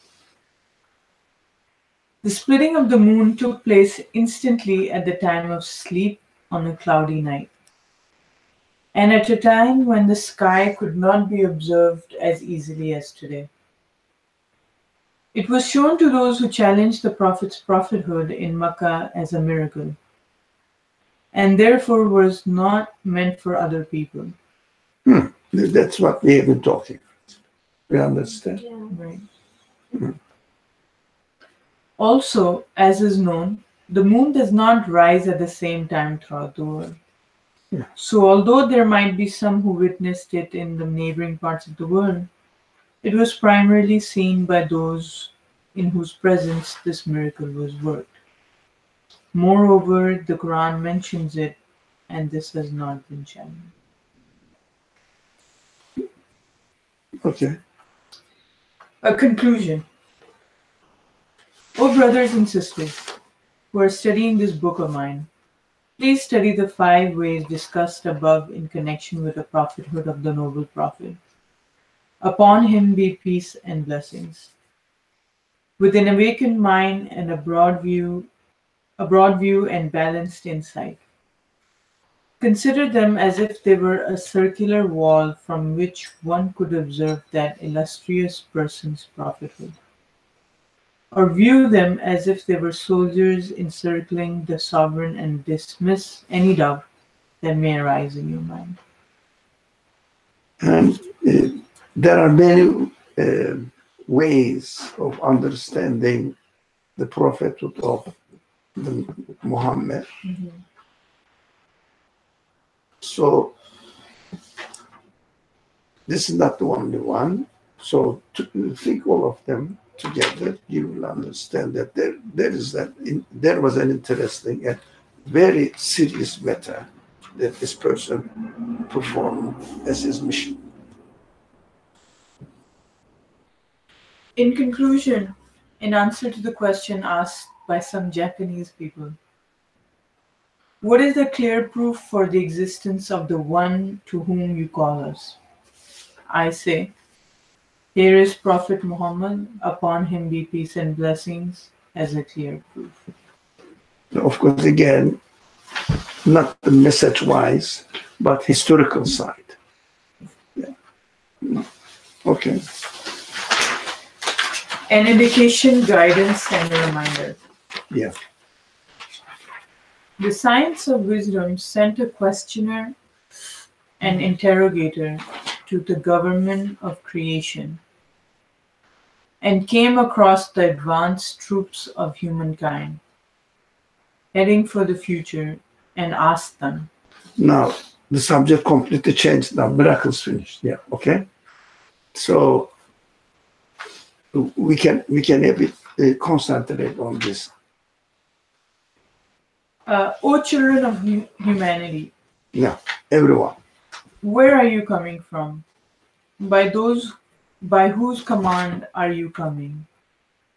The splitting of the moon took place instantly at the time of sleep on a cloudy night, and at a time when the sky could not be observed as easily as today. It was shown to those who challenged the Prophet's prophethood in Makkah as a miracle, and therefore was not meant for other people. That's what we have been talking. We understand? Yeah. Right. Also, as is known, the moon does not rise at the same time throughout the world. Yeah. So although there might be some who witnessed it in the neighboring parts of the world, it was primarily seen by those in whose presence this miracle was worked. Moreover, the Quran mentions it, and this has not been challenged. Okay. A conclusion. Oh, brothers and sisters who are studying this book of mine, please study the 5 ways discussed above in connection with the prophethood of the noble prophet. Upon him be peace and blessings. With an awakened mind and a broad view and balanced insight. Consider them as if they were a circular wall from which one could observe that illustrious person's prophethood. Or view them as if they were soldiers encircling the sovereign and dismiss any doubt that may arise in your mind. And there are many ways of understanding the prophethood of the Muhammad. So this is not the only one. So to think all of them together, you will understand that there was an interesting and very serious matter that this person performed as his mission. In conclusion, in answer to the question asked by some Japanese people, what is the clear proof for the existence of the one to whom you call us? I say, here is Prophet Muhammad, upon him be peace and blessings, as a clear proof. Of course, again, not the message-wise, but historical side. Yeah. Okay. An indication, guidance, and a reminder. Yeah. The science of wisdom sent a questioner and interrogator to the government of creation and came across the advanced troops of humankind heading for the future and asked them. Now, the subject completely changed. Now, miracles finished. Yeah, okay? So, we can concentrate on this. O children of humanity. Yeah, everyone. Where are you coming from? By whose command are you coming?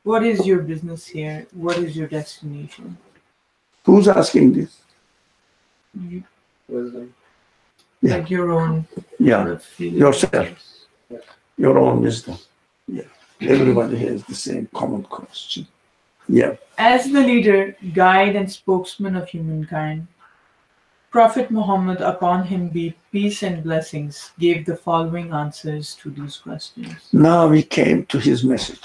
What is your business here? What is your destination? Who's asking this? Wisdom. Yeah. Like your own. Yeah, yourself. Your own wisdom. Yeah. Everybody has the same common question. Yeah. As the leader, guide, and spokesman of humankind, Prophet Muhammad, upon him be peace and blessings, gave the following answers to these questions. Now we came to his message.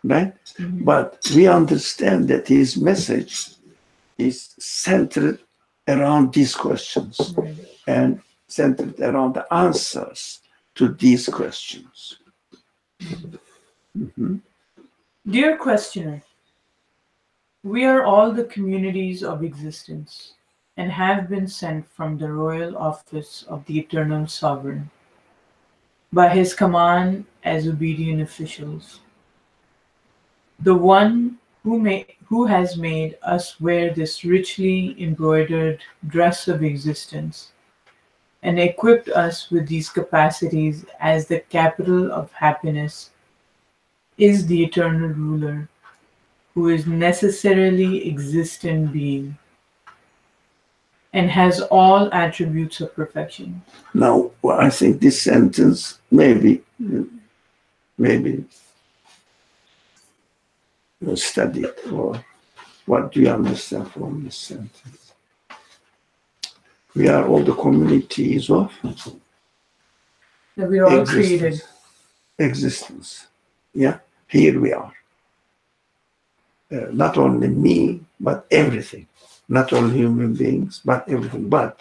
Right? Mm-hmm. But we understand that his message is centered around these questions and centered around the answers to these questions. Mm-hmm. Dear questioner, we are all the communities of existence and have been sent from the royal office of the eternal sovereign by his command as obedient officials. The one who has made us wear this richly embroidered dress of existence and equipped us with these capacities as the capital of happiness is the eternal ruler, who is necessarily existent being and has all attributes of perfection. Now, I think this sentence maybe study it, or what do you understand from this sentence? We are all the communities of That we are all created. Existence. Yeah, here we are. Not only me, but everything. Not only human beings, but everything. But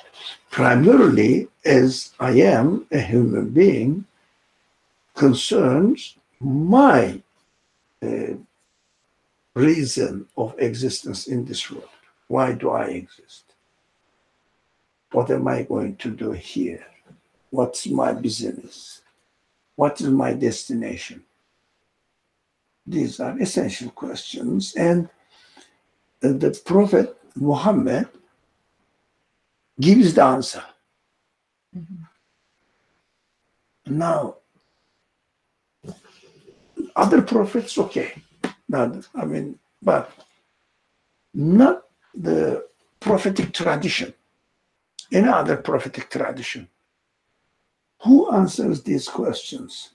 primarily, as I am a human being, concerns my reason of existence in this world. Why do I exist? What am I going to do here? What's my business? What is my destination? These are essential questions, and the Prophet Muhammad gives the answer. Mm-hmm. Now, other prophets, okay. But not the prophetic tradition. Any other prophetic tradition. Who answers these questions?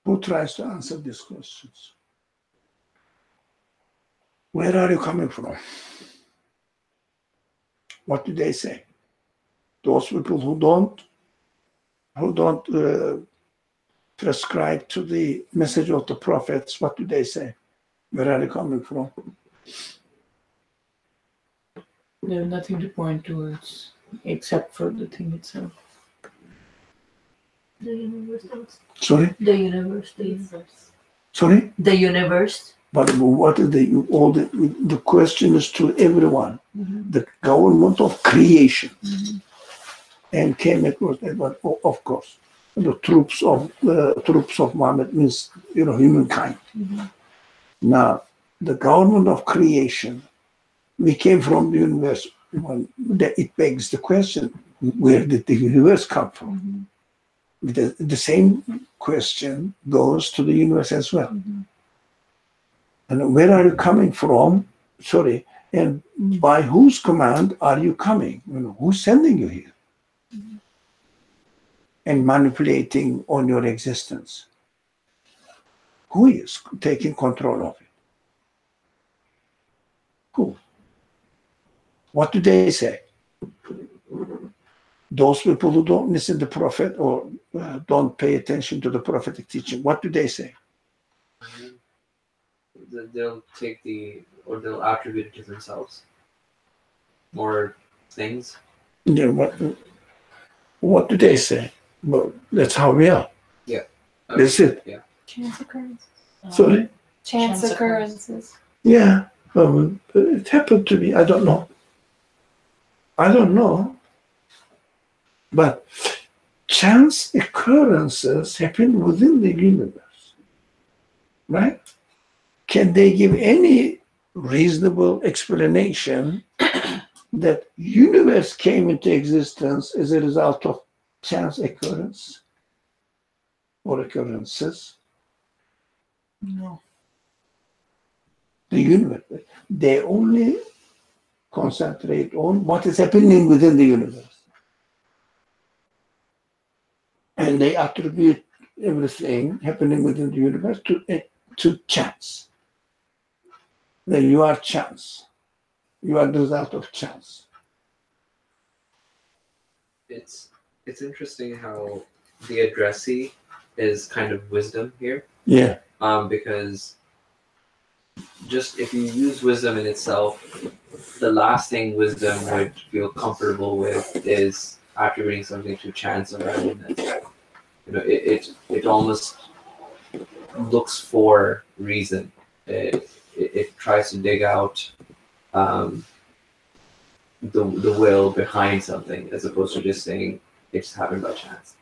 Who tries to answer these questions? Where are you coming from? What do they say? Those people who don't prescribe to the message of the prophets, what do they say? Where are you coming from? They have nothing to point towards except for the thing itself. The universe. Sorry? The universe. The universe. Sorry? The universe. But what is the question is to everyone. Mm-hmm. The government of creation. Mm-hmm. And came across that, but of course, the troops of Muhammad means humankind. Mm-hmm. Now, the government of creation, we came from the universe. It begs the question: where did the universe come from? Mm-hmm. The same question goes to the universe as well. Mm-hmm. And where are you coming from? Sorry, and by whose command are you coming? Who's sending you here? Mm-hmm. And manipulating on your existence? Who is taking control of it? Who? What do they say? Those people who don't listen to the prophet or don't pay attention to the prophetic teaching, what do they say? They'll they'll attribute it to themselves. More things. Yeah, what do they say? Well, that's how we are. Yeah. That's it. Yeah. Chance occurrences. Sorry? Chance occurrences. Yeah. It happened to me. I don't know. But chance occurrences happen within the universe. Right? Can they give any reasonable explanation that universe came into existence as a result of chance occurrence or occurrences? No. The universe, they only concentrate on what is happening within the universe. And they attribute everything happening within the universe to chance. Then you are chance. You are the result of chance. It's interesting how the addressee is kind of wisdom here. Yeah. Because just if you use wisdom in itself, the last thing wisdom would feel comfortable with is attributing something to chance or randomness. It almost looks for reason. It tries to dig out the will behind something, as opposed to just saying it just happened by chance.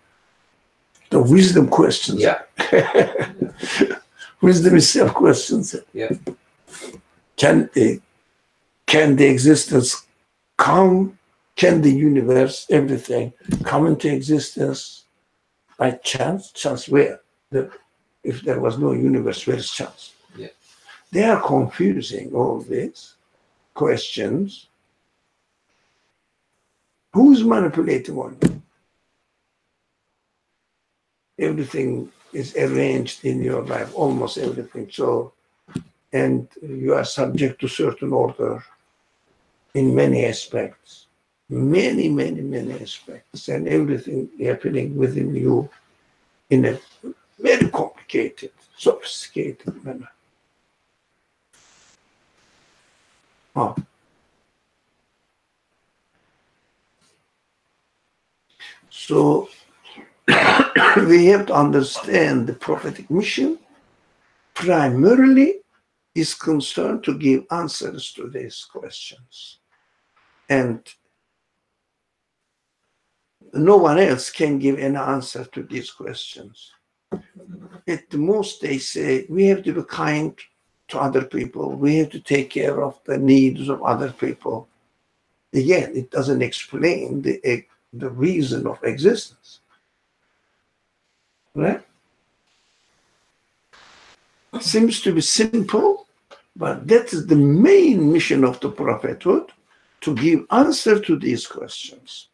The wisdom questions. Yeah. Wisdom itself questions it. Yeah. Can the existence come? Can the universe, everything, come into existence by chance? Chance where? If there was no universe, where is chance? Yeah. They are confusing all these questions. Who's manipulating on you? Everything is arranged in your life, almost everything. So, and you are subject to certain order in many aspects, many aspects, and everything happening within you in a very complicated, sophisticated manner. So we have to understand the prophetic mission primarily is concerned to give answers to these questions. And no one else can give an answer to these questions. At the most, they say, we have to be kind to other people. We have to take care of the needs of other people. Again, it doesn't explain the reason of existence. Right? It seems to be simple, but that is the main mission of the prophethood, to give answer to these questions.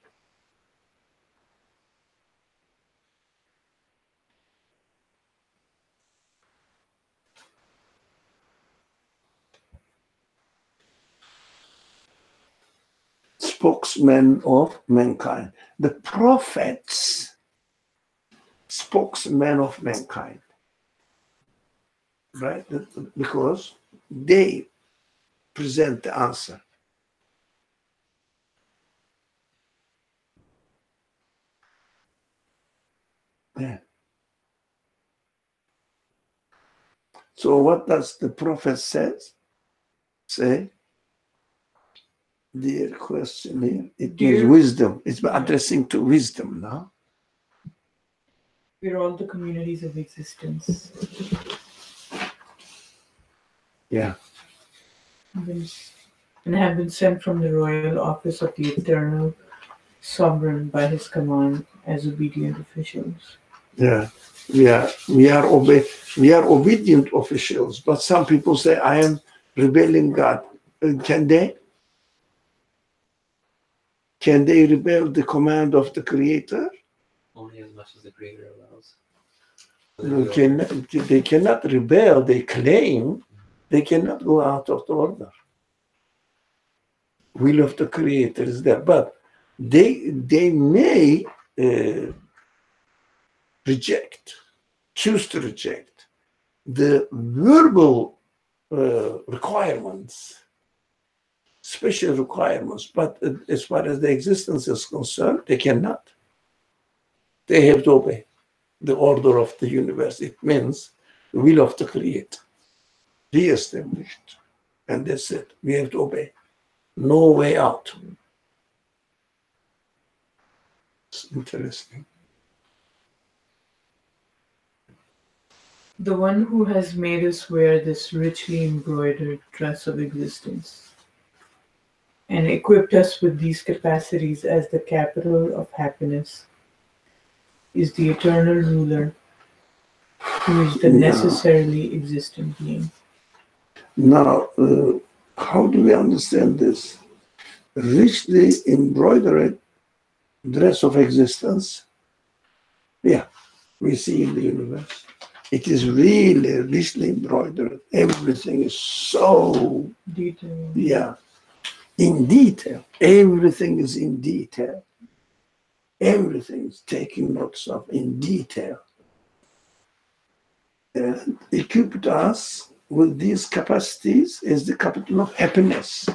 Spokesmen of mankind. The prophets, spokesmen of mankind. Right? Because they present the answer. Yeah. So what does the prophet say? Dear question here. It means wisdom. It's addressing to wisdom now. We're all the communities of existence. Yeah. And have been sent from the royal office of the eternal sovereign by his command as obedient officials. Yeah. We are obedient officials, but some people say, I am rebelling God. Can they? Can they rebel the command of the Creator? Only as much as the Creator allows. No, they cannot rebel. They claim they cannot go out of the order. Will of the Creator is there, but they may choose to reject the verbal requirements, special requirements, but as far as the existence is concerned, they cannot. They have to obey the order of the universe. It means the will of the Creator, re-established. And that's it. We have to obey. No way out. It's interesting. The one who has made us wear this richly embroidered dress of existence and equipped us with these capacities as the capital of happiness is the eternal ruler who is the necessarily existent being. Now, how do we understand this? Richly embroidered dress of existence. Yeah, we see in the universe. It is really richly embroidered. Everything is so detailed. Yeah, in detail. Everything is in detail. Everything is taken notes of in detail. And equipped us with these capacities as the capital of happiness.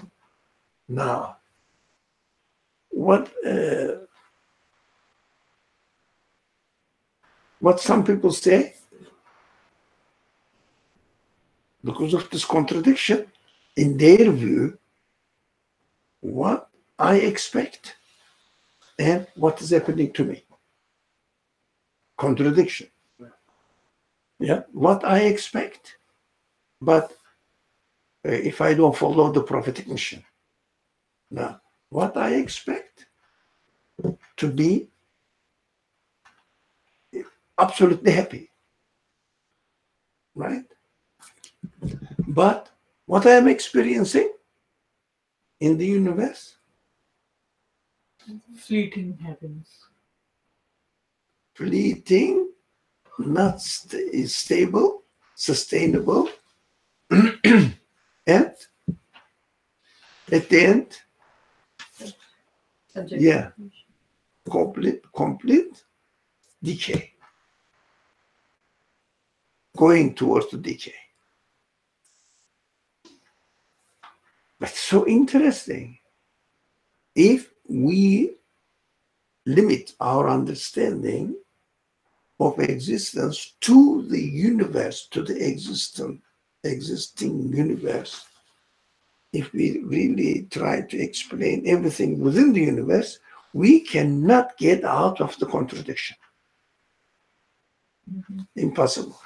Now, what some people say, because of this contradiction, in their view, what I expect and what is happening to me. Contradiction. Yeah, what I expect, but if I don't follow the prophetic mission. Now, what I expect to be absolutely happy, right? But what I am experiencing in the universe, Fleeting happiness. fleeting, not stable, sustainable, and at the end, yeah, complete decay, going towards the decay. But so interesting. If we limit our understanding of existence to the universe, to the existing universe, if we really try to explain everything within the universe, we cannot get out of the contradiction. Impossible.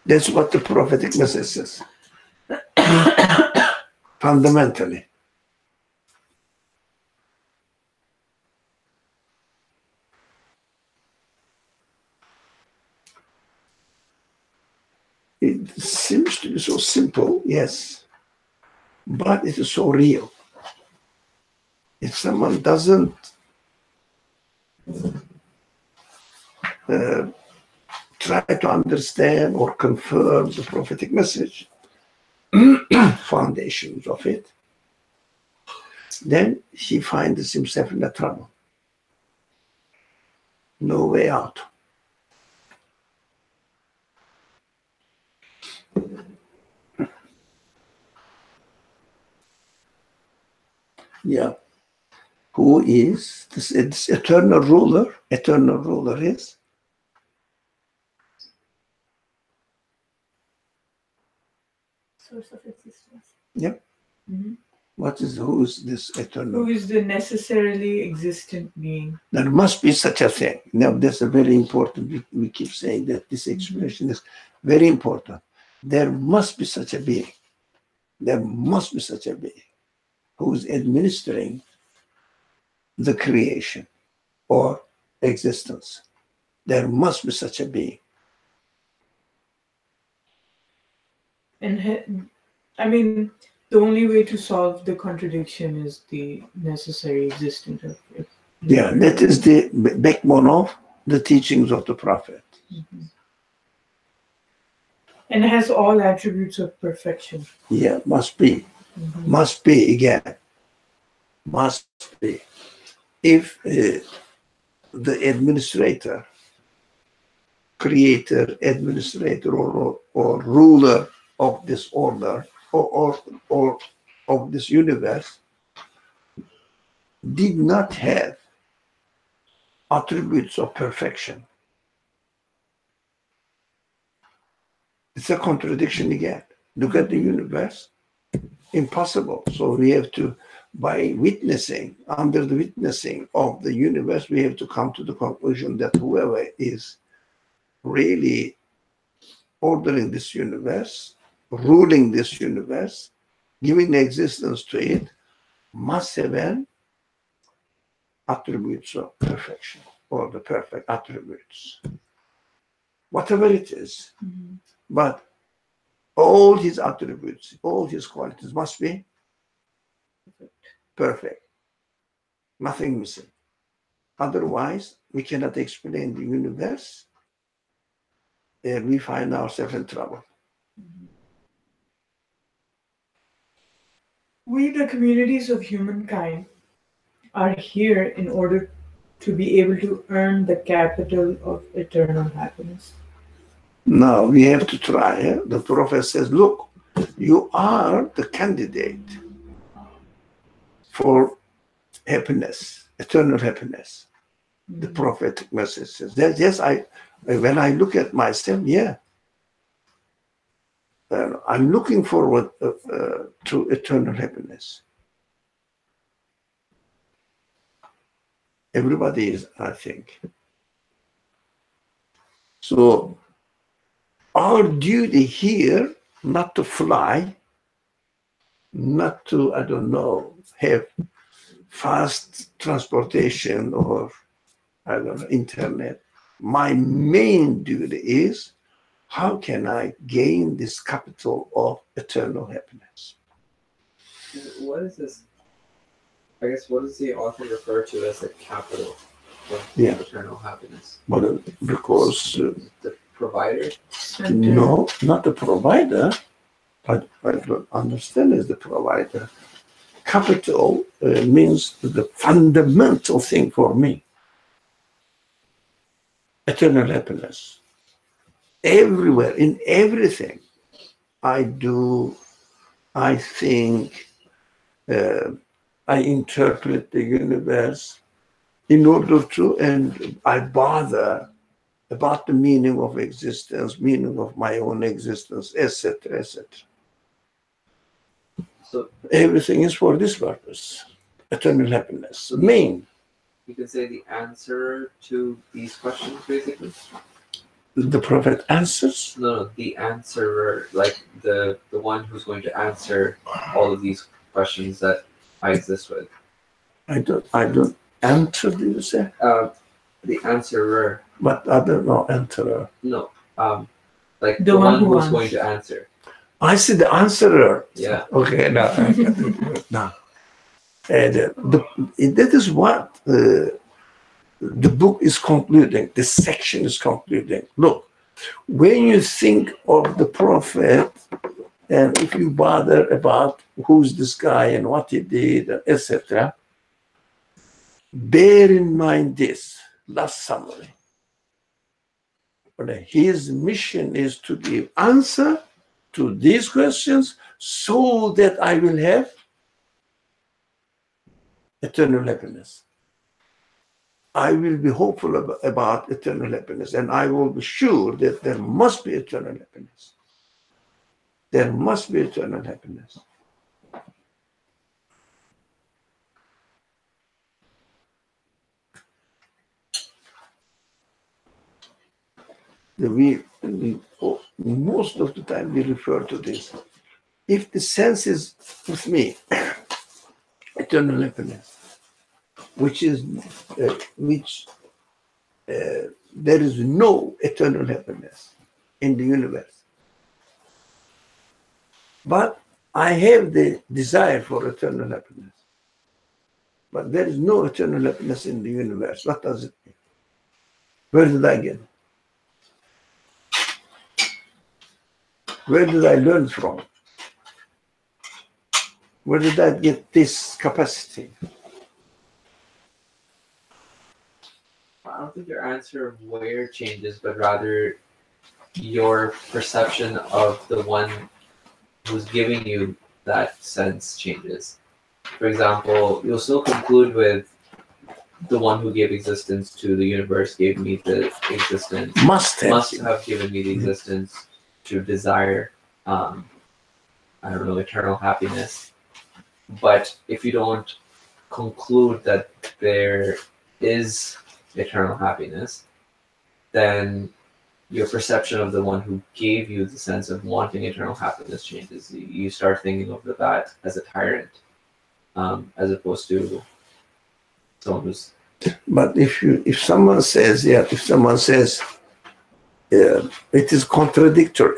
That's what the prophetic message says. Fundamentally. It seems to be so simple, yes. but it is so real. If someone doesn't try to understand or confirm the prophetic message, foundations of it, then he finds himself in a trouble. No way out. Yeah. Who is this eternal ruler? Eternal ruler is Source of existence. yeah. Mm-hmm. Who is this eternal? Who is the necessarily existent being? There must be such a thing. Now, that's a very important. We keep saying that this expression is very important. There must be such a being. There must be such a being who is administering the creation or existence. There must be such a being. And I mean, the only way to solve the contradiction is the necessary existence of it. Yeah, that is the backbone of the teachings of the Prophet. Mm-hmm. And it has all attributes of perfection. Yeah, must be. Mm-hmm. Must be again. Must be. If the administrator, creator, administrator, or ruler of this order or of this universe did not have attributes of perfection, it's a contradiction again. Look at the universe. Impossible. So we have to, by witnessing, under the witnessing of the universe, we have to come to the conclusion that whoever is really ordering this universe, ruling this universe, giving existence to it, must have an attributes of perfection or the perfect attributes. Whatever it is. Mm-hmm. But all his attributes, all his qualities must be perfect. Nothing missing. Otherwise, we cannot explain the universe and we find ourselves in trouble. We, the communities of humankind, are here in order to be able to earn the capital of eternal happiness. Now we have to try. The Prophet says, look, you are the candidate for happiness, eternal happiness. Mm-hmm. The prophetic message says, yes, when I look at myself, yeah, I'm looking forward to eternal happiness. Everybody is, I think. So our duty here, not to fly, not to, I don't know, have fast transportation or, I don't know, internet. My main duty is, how can I gain this capital of eternal happiness? What is this? I guess, what does the author refer to as the capital of eternal happiness? But because the provider? No, not the provider. I don't understand as the provider. Capital means the fundamental thing for me. Eternal happiness. Everywhere, in everything I do, I think, I interpret the universe in order to, and I bother about the meaning of existence, meaning of my own existence, etc., etc. So everything is for this purpose, eternal happiness. Main. You can say the answer to these questions, basically. The Prophet answers? No, the answerer, like the one who's going to answer all of these questions that I exist with. I don't answer, do you say? The answerer. But I don't know, answerer. No, like the one who's going to answer. I see the answerer. Yeah. Okay, now, now. And that is what the book is concluding. The section is concluding. Look, when you think of the prophet, and if you bother about who's this guy and what he did, etc., bear in mind this last summary. His mission is to give answer to these questions so that I will have eternal happiness. I will be hopeful about eternal happiness, and I will be sure that there must be eternal happiness. There must be eternal happiness. Most of the time we refer to this. If the sense is with me, eternal happiness, which there is no eternal happiness in the universe. But I have the desire for eternal happiness. But there is no eternal happiness in the universe. What does it mean? Where did I get it? Where did I learn from? Where did I get this capacity? I don't think your answer of where changes, but rather your perception of the one who's giving you that sense changes. For example, you'll still conclude with the one who gave existence to the universe gave me the existence. Must have given me the existence to desire, I don't know, eternal happiness. But if you don't conclude that there is eternal happiness, then your perception of the one who gave you the sense of wanting eternal happiness changes. You start thinking of that as a tyrant, as opposed to someone who's. But if someone says it is a contradiction,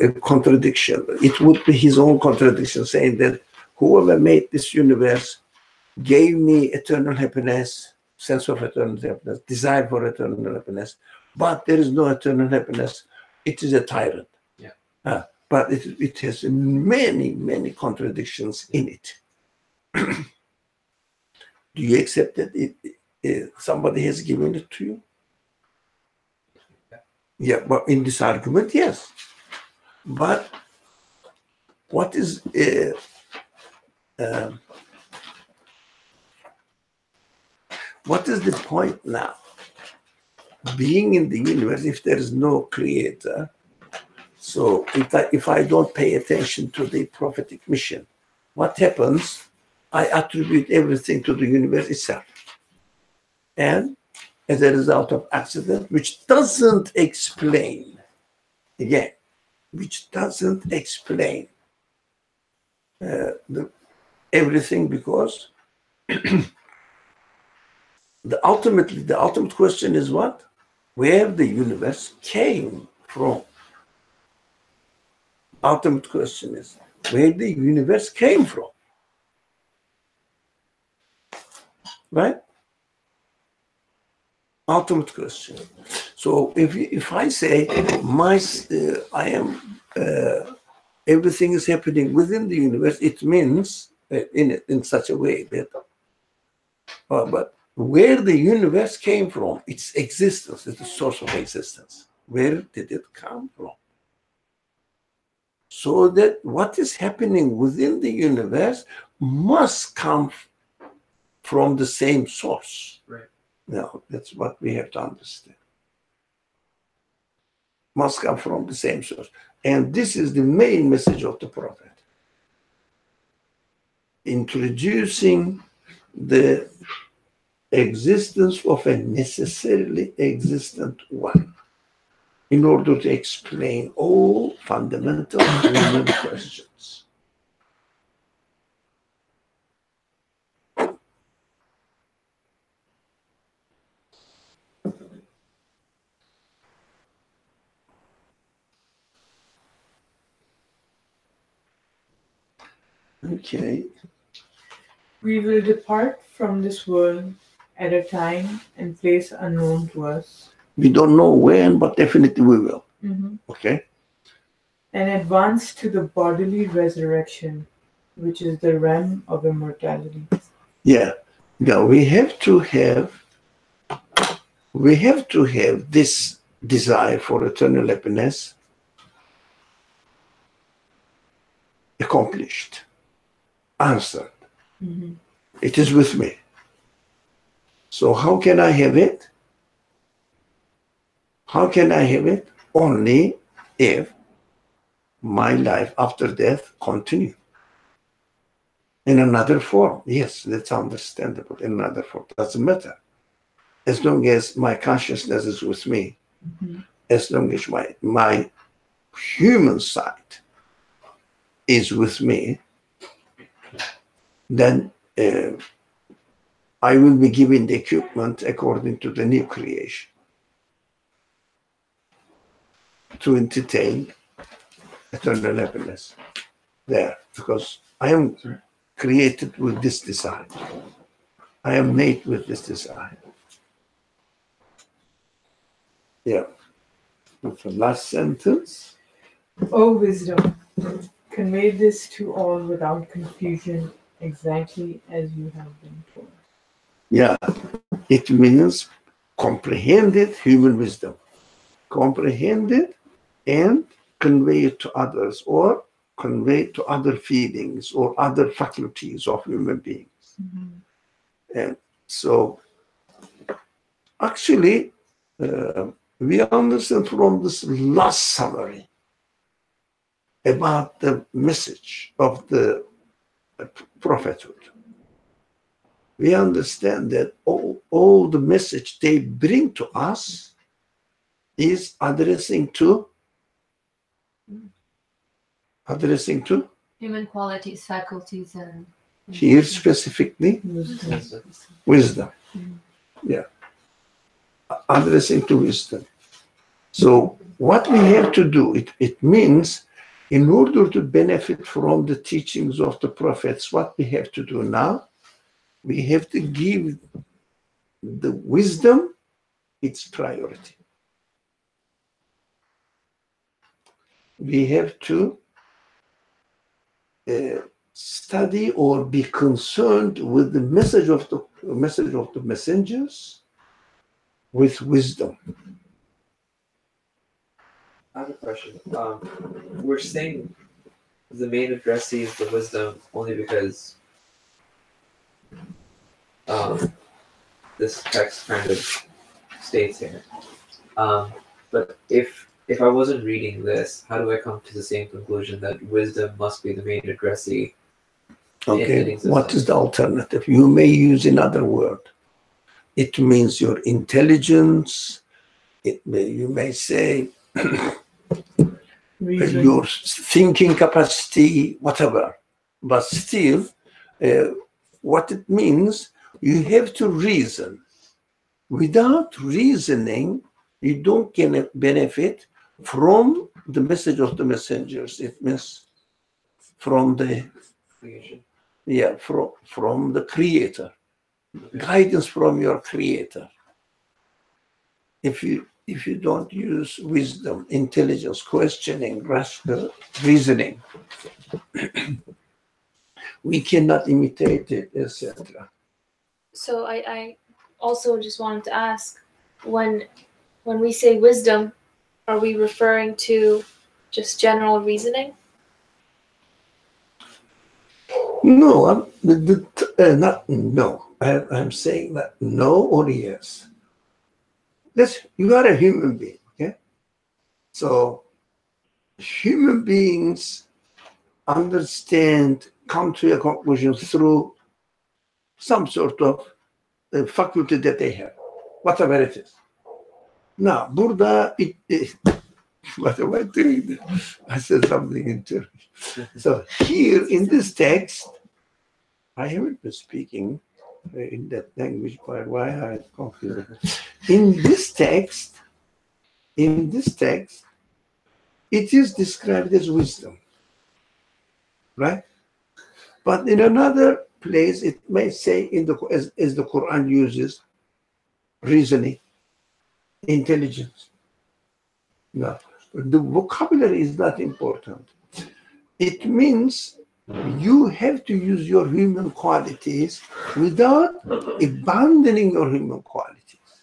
it would be his own contradiction, saying that whoever made this universe gave me eternal happiness, sense of eternal happiness, desire for eternal happiness, but there is no eternal happiness. It is a tyrant. Yeah. But it has many contradictions in it. Do you accept that somebody has given it to you? Yeah, but in this argument, yes. But what is the point now? Being in the universe, if there is no creator, so if I don't pay attention to the prophetic mission, what happens? I attribute everything to the universe itself. And as a result of accident, which doesn't explain, again, which doesn't explain everything, because the ultimate question is what? Where the universe came from. Ultimate question is where the universe came from. Right? Ultimate question. So if I say everything is happening within the universe, it means in such a way that but where the universe came from, its existence, is the source of existence. Where did it come from? So that what is happening within the universe must come from the same source. Right. Now, that's what we have to understand. Must come from the same source. And this is the main message of the prophet. Introducing the existence of a necessarily existent one in order to explain all fundamental human questions. Okay. We will depart from this world at a time and place unknown to us. We don't know when, but definitely we will. Okay. And advance to the bodily resurrection, which is the realm of immortality. Yeah. Now we have to have this desire for eternal happiness accomplished, answered. It is with me. So how can I have it? How can I have it? Only if my life after death continue. In another form. Yes, that's understandable. In another form. Doesn't matter. As long as my consciousness is with me, as long as my human side is with me, then I will be given the equipment according to the new creation to entertain eternal happiness there, because I am created with this desire. I am made with this desire. Yeah. That's the last sentence. O wisdom, convey this to all without confusion, exactly as you have been told. Yeah. It means comprehended human wisdom. Comprehend it and convey it to others, or convey it to other feelings or other faculties of human beings. And so actually we understand from this last summary about the message of the prophethood. We understand that all the message they bring to us is addressing to Human qualities, faculties, and here specifically wisdom. Yeah. Addressing to wisdom. So what we have to do, it means in order to benefit from the teachings of the prophets, what we have to do now, we have to give the wisdom its priority. We have to study or be concerned with the message of the messengers with wisdom. I have a question. We're saying the main addressee is the wisdom only because this text kind of states here. But if I wasn't reading this, how do I come to the same conclusion that wisdom must be the main addressee? Okay, what is the alternative? You may use another word. It means your intelligence. You may say your thinking capacity, whatever. But still, what it means, you have to reason. Without reasoning, you don't get benefit from the message of the messengers. It means from the Creation. yeah, from the creator. Guidance from your creator. If you don't use wisdom, intelligence, questioning, reasoning, we cannot imitate it, etc. So I also just wanted to ask, when we say wisdom, are we referring to just general reasoning? No, not no. I'm saying that no or yes. You are a human being, okay? So human beings understand, come to a conclusion through some sort of faculty that they have, whatever it is. Now, burada, what am I doing? I said something in Turkish. So here in this text, I haven't been speaking in that language, but why I confused. In this text, it is described as wisdom, right? But in another place, it may say as the Quran uses reasoning, intelligence. No, the vocabulary is not important. It means you have to use your human qualities without abandoning your human qualities.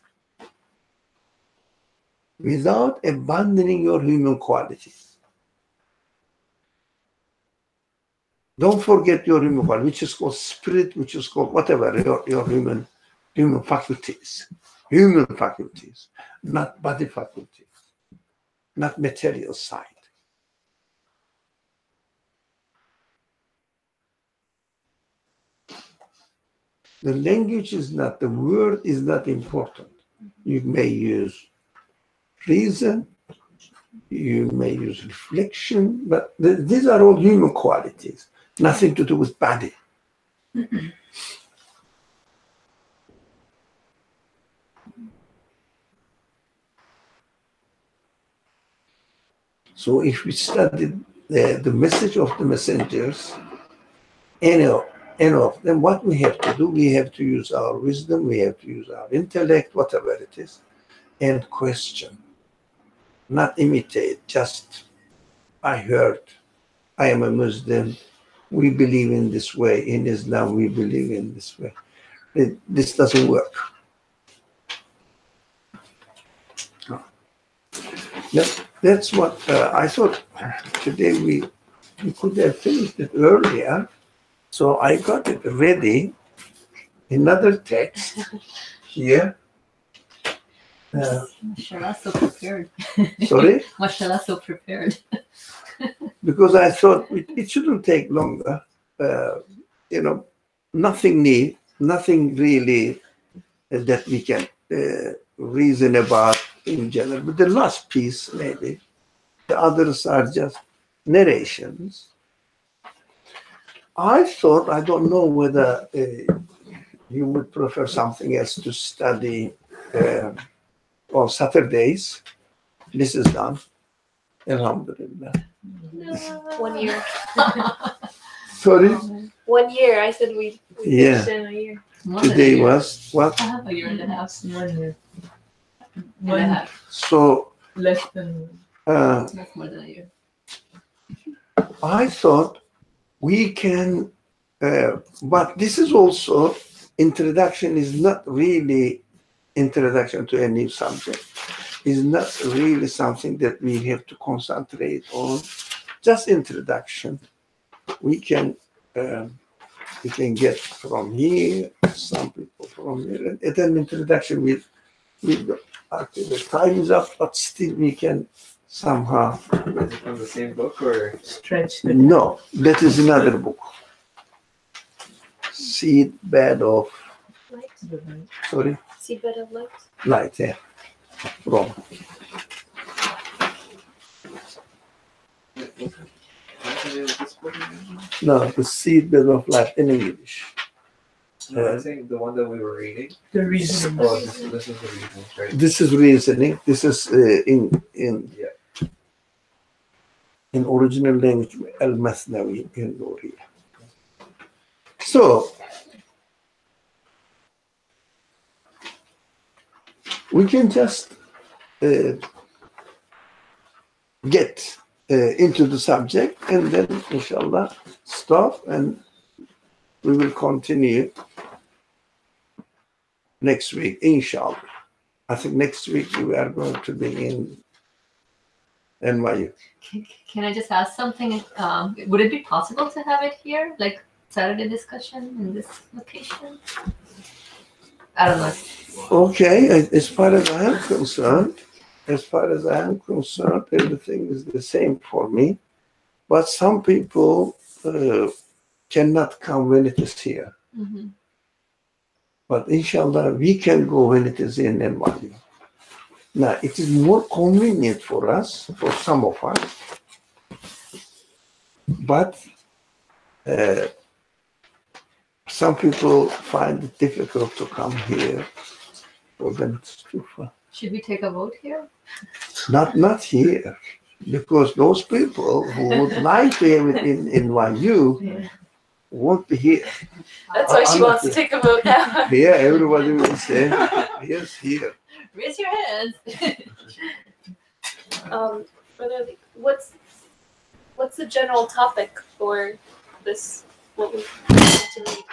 Without abandoning your human qualities. Don't forget your human quality, which is called spirit, which is called whatever, your human faculties. Human faculties, not body faculties, not material side. The language is not, the word is not important. You may use reason, you may use reflection, but these are all human qualities, nothing to do with body. So if we study the message of the messengers, any of them, what we have to do, we have to use our wisdom, we have to use our intellect, whatever it is, and question. Not imitate, just I heard, I am a Muslim, we believe in this way, in Islam we believe in this way. This doesn't work. No. That's what I thought today we could have finished it earlier. So I got it ready. Another text here. Mashallah, so prepared. Sorry? Mashallah, so prepared. Because I thought it shouldn't take longer. Nothing really that we can reason about in general. But the last piece, maybe. The others are just narrations. I thought, I don't know whether you would prefer something else to study on Saturdays. This is done. Alhamdulillah. 1 year. Sorry? 1 year. I said we Yeah. finished in a year. Today was what? I have a year and a half. 1 year. And a half. So Less than That's more than a year. I thought we can, but this is also, introduction is not really introduction to a new subject. Is not really something that we have to concentrate on. Just introduction. We can get from here, some people from here. And then introduction with actually the time is up, but still we can somehow. Is it from the same book or? stretch the No, that is another book. Seedbed of, Light. sorry, Seedbed of light. light, yeah. Wrong. No, the seedbed of life in English. No, I think the one that we were reading. the reason. Oh, this is the reason, right? This is reasoning. This is in original language, al-Mathnawi in Nuriya. So we can just get into the subject and then inshallah stop, and we will continue next week, inshallah. I think next week we are going to be in NYU. Can I just ask something? Would it be possible to have it here, like Saturday discussion in this location? I don't know. Okay, as far as I am concerned, everything is the same for me. But some people cannot come when it is here. Mm-hmm. But inshallah, we can go when it is in NYU. Now, it is more convenient for us, for some of us. But some people find it difficult to come here. For them, it's too far. Should we take a vote here? Not here, because those people who would like to have it in NYU won't be here. That's why she wants to take a vote now. Here, everybody will say, yes, here. Raise your hands. Brother Lee, what's the general topic for this? What we need to read?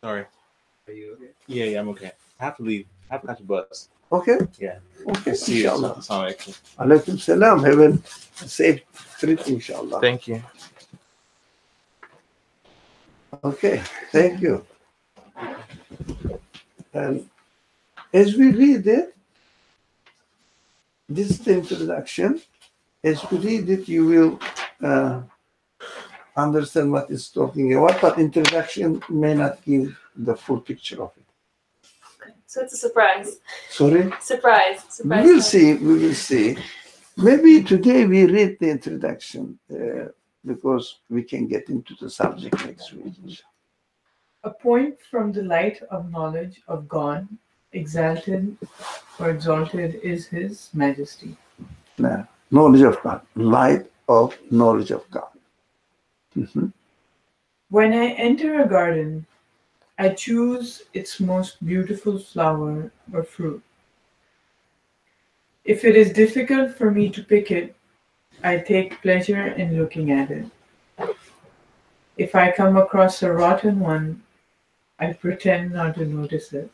Sorry. Are you okay? Yeah, I'm okay. I have to leave. I have to catch a bus. Okay? Yeah. Okay, See you. inshallah. Assalamu alaikum. Alaikum salam. Have a safe trip, inshallah. Thank you. Okay, thank you. And as we read it, this is the introduction. As we read it, you will understand what it's talking about, but introduction may not give the full picture of it. Okay. So it's a surprise. Sorry? Surprise. We will see, we will see. Maybe today we read the introduction because we can get into the subject next week. A point from the light of knowledge of God, exalted or exalted is His Majesty. Now, knowledge of God, light of knowledge of God. Mhm. When I enter a garden, I choose its most beautiful flower or fruit. If it is difficult for me to pick it, I take pleasure in looking at it. If I come across a rotten one, I pretend not to notice it.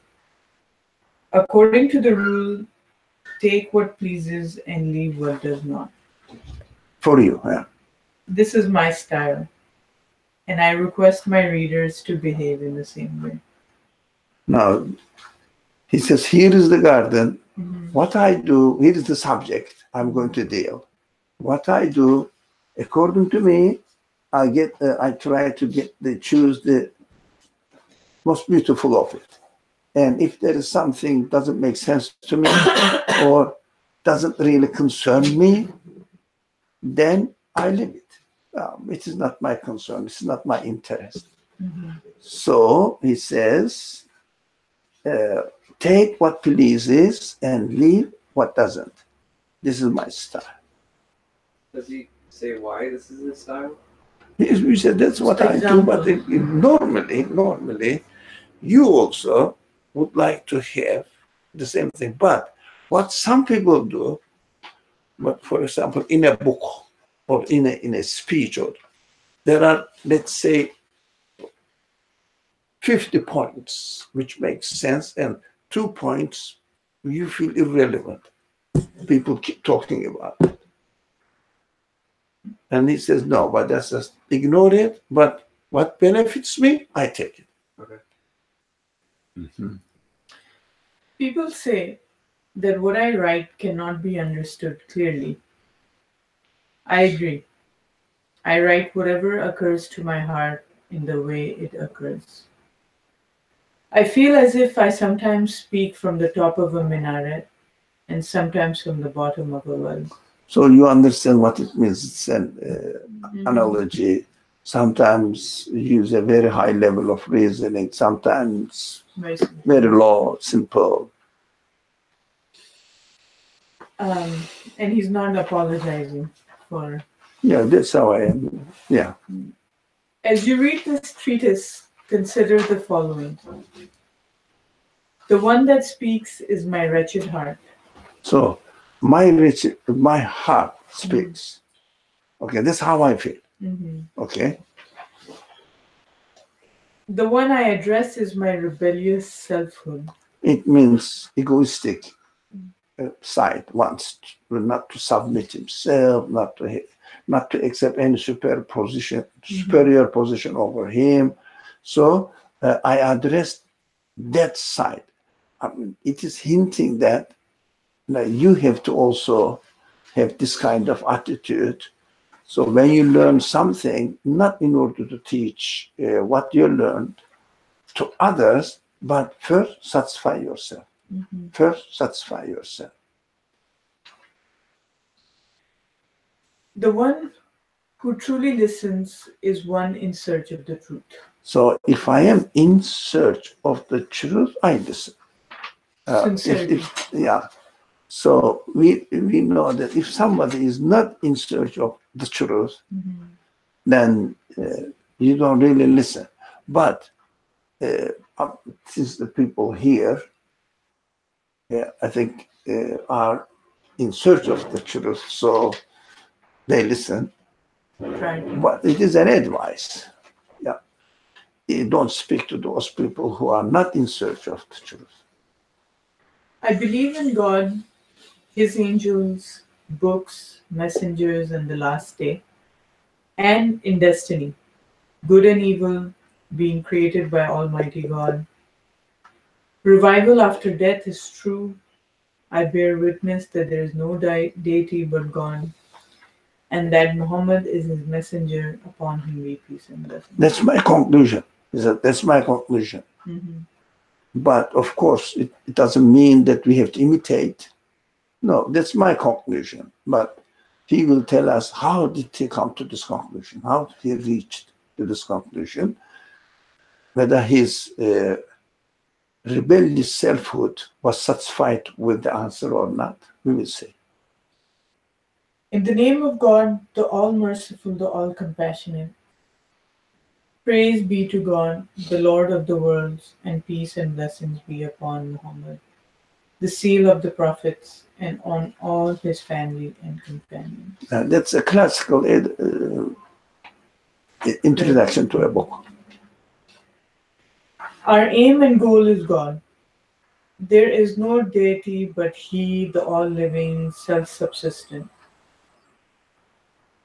According to the rule, take what pleases and leave what does not. For you, yeah. This is my style, and I request my readers to behave in the same way. Now, he says, here is the garden. Mhm. What I do, here is the subject I'm going to deal. What I do, according to me, I try to choose the most beautiful of it. And if there is something doesn't make sense to me or doesn't really concern me, then I leave it. It is not my concern. It's not my interest. Mhm. So he says, take what pleases and leave what doesn't. This is my style. Does he say why this is his style? We said that's what I do, but normally, you also would like to have the same thing. But what some people do, but for example, in a book or in a speech, or there are, let's say, 50 points which make sense, and 2 points you feel irrelevant. People keep talking about it. And he says, no, but that's just ignore it. But what benefits me, I take it. Okay. Mm-hmm. People say that what I write cannot be understood clearly. I agree. I write whatever occurs to my heart in the way it occurs. I feel as if I sometimes speak from the top of a minaret and sometimes from the bottom of a well. So you understand what it means. It's an analogy. Sometimes use a very high level of reasoning, sometimes very low, simple. And he's not apologizing for. Yeah, that's how I am. Yeah. As you read this treatise, consider the following. The one that speaks is my wretched heart. So my heart speaks. Okay, that's how I feel. Mm-hmm. Okay. The one I address is my rebellious selfhood. It means egoistic side, wants not to submit himself, not to accept any superior position over him. So I address that side. I mean, it is hinting that you have to also have this kind of attitude. So when you learn something, not in order to teach what you learned to others, but first satisfy yourself. Mm-hmm. First satisfy yourself. The one who truly listens is one in search of the truth. So if I am in search of the truth, I listen. Sincerity. Yeah. So we know that if somebody is not in search of the truth, Mm-hmm. then you don't really listen. But since the people here, I think, are in search of the truth, so they listen. Right. But it is an advice. Yeah. You don't speak to those people who are not in search of the truth. I believe in God, His angels, books, messengers, and the last day, and in destiny, good and evil being created by Almighty God. Revival after death is true. I bear witness that there is no deity but God, and that Muhammad is His messenger, upon whom be peace and blessings. That's my conclusion. That's my conclusion. Mm-hmm. But of course, it doesn't mean that we have to imitate. No, that's my conclusion. But he will tell us how did he come to this conclusion, how did he reach to this conclusion, whether his rebellious selfhood was satisfied with the answer or not, we will see. In the name of God, the All-Merciful, the All-Compassionate, praise be to God, the Lord of the worlds, and peace and blessings be upon Muhammad, the seal of the prophets, and on all his family and companions. That's a classical introduction to a book. Our aim and goal is God. There is no deity but He, the all-living, self-subsistent.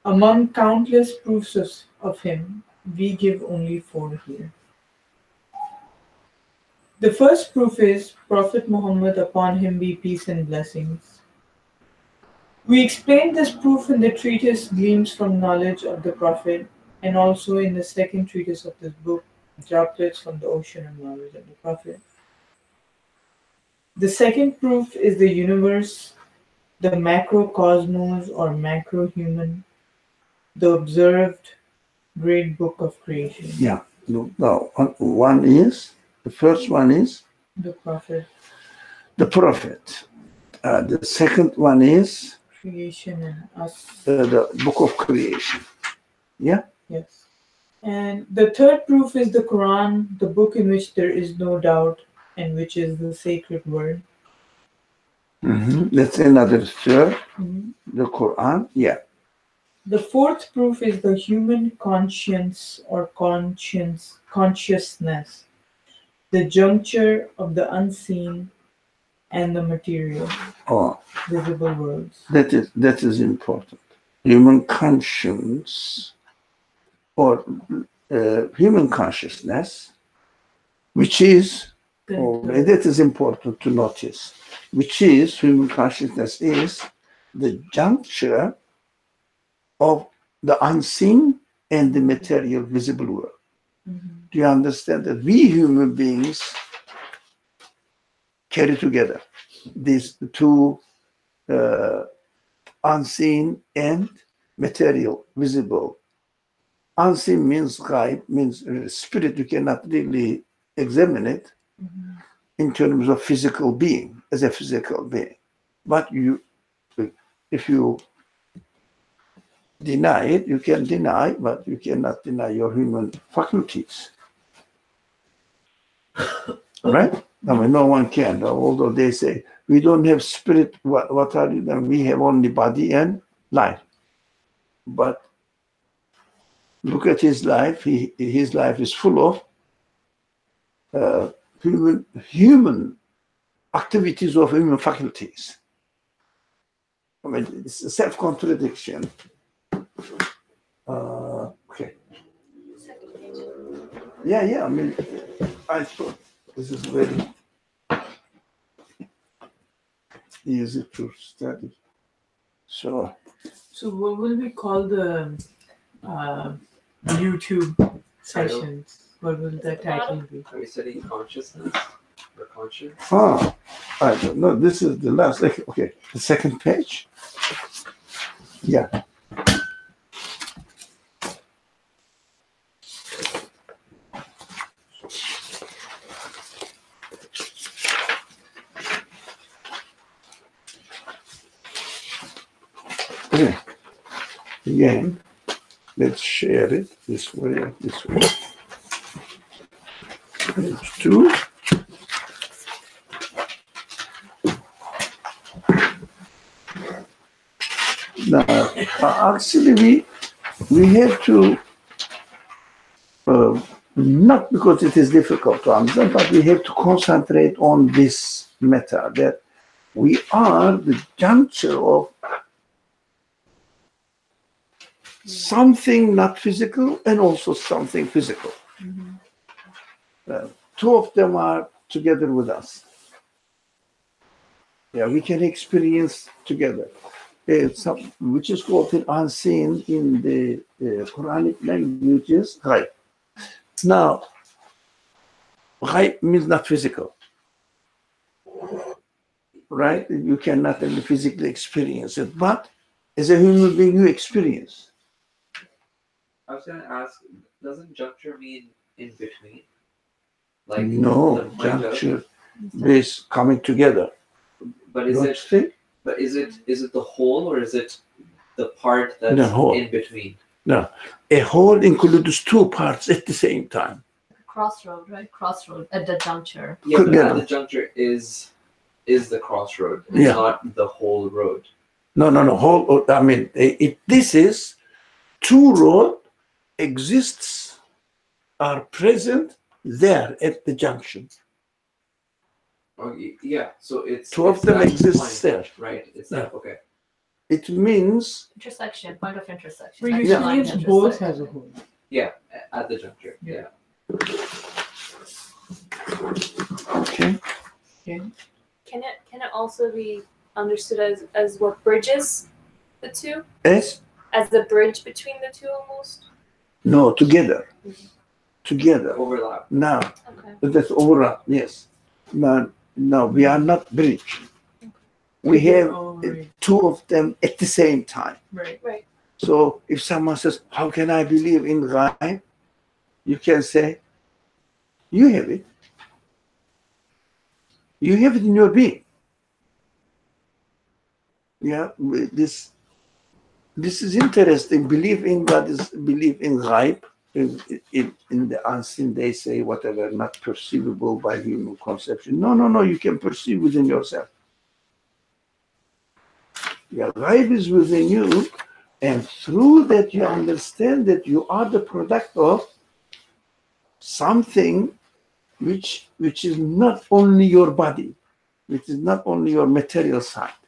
Among countless proofs of Him, we give only 4 here. The first proof is Prophet Muhammad, upon him be peace and blessings. We explained this proof in the treatise Gleams from Knowledge of the Prophet, and also in the second treatise of this book, Droplets from the Ocean of Knowledge of the Prophet. The second proof is the universe, the macrocosmos or macro-human, the observed great book of creation. Yeah. No, one is, the first one is The Prophet. The Prophet. The second one is Creation and us. The book of creation. Yeah? Yes. And the third proof is the Quran, the book in which there is no doubt and which is the sacred word. Mm-hmm. That's another third. Mm-hmm. The Quran. Yeah. The fourth proof is the human conscience or consciousness, the juncture of the unseen and the material, visible worlds. That is important. Human conscience or human consciousness, which is, that is important to notice, which is, human consciousness is the juncture of the unseen and the material visible world. Mm-hmm. Do you understand that we human beings carry together these two unseen and material, visible? Unseen means ghaib, means spirit. You cannot really examine it Mm-hmm. in terms of physical being, as a physical being. But if you deny it, you can deny, but you cannot deny your human faculties. Right? I mean, no one can, although they say, we don't have spirit, what are you then? We have only body and life. But look at his life. His life is full of human activities of human faculties. I mean, it's a self-contradiction. Okay. Yeah. I mean, I thought this is very easy to study. So what will we call the YouTube sessions? What will the title be? Are we studying consciousness or conscience? I don't know. This is the last. Okay, the second page. Yeah. Okay. Again, let's share it this way. Page 2. Now, actually, we have to, not because it is difficult to understand, but we have to concentrate on this matter that we are the juncture of something not physical and also something physical. Two of them are together with us. Yeah, we can experience together. Which is called an unseen in the Quranic languages, ghaib. Now, ghaib means not physical, right? You cannot really physically experience it, but as a human being, you experience. I was going to ask, doesn't juncture mean in between? Like No, the point of- juncture is coming together. But is Don't it? you think? But is it the whole or is it the part that's The whole. in between? No, a whole includes two parts at the same time. Crossroad, right? Crossroad at the juncture. Yeah, but Together. the juncture is the crossroad. It's Yeah. not the whole road. No. Whole. I mean, this is two road exists, are present there at the junction. Oh, yeah. So it's Two of it's them that exist point, there. right? It's that. Okay. It means Intersection, point of intersection. Well, you Yeah. experience both as a whole. Yeah, at the juncture. Yeah. okay. Can it also be understood as what bridges the two? As As the bridge between the two almost? no together, together. Overlap. Now Okay. that's overlap. Yes. No, we are not bridge. We have Oh, right. two of them at the same time. Right. Right. So if someone says, "How can I believe in ghaib?" You can say, "You have it. You have it in your being." Yeah, this is interesting. Belief in God is belief in ghaib. In the unseen, they say whatever, not perceivable by human conception. No. You can perceive within yourself. Yeah, ghaib is within you, and through that you understand that you are the product of something which is not only your body, which is not only your material side.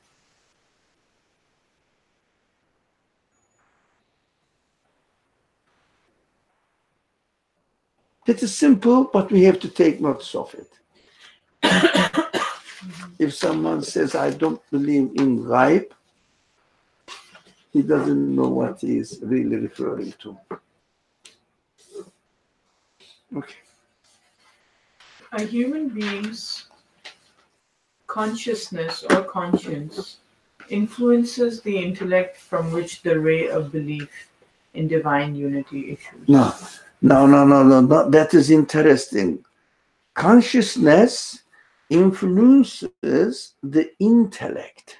That is simple, but we have to take notice of it. If someone says, "I don't believe in ghaib," he doesn't know what he is really referring to. Okay. A human being's consciousness or conscience influences the intellect from which the ray of belief in divine unity issues. No. That is interesting. Consciousness influences the intellect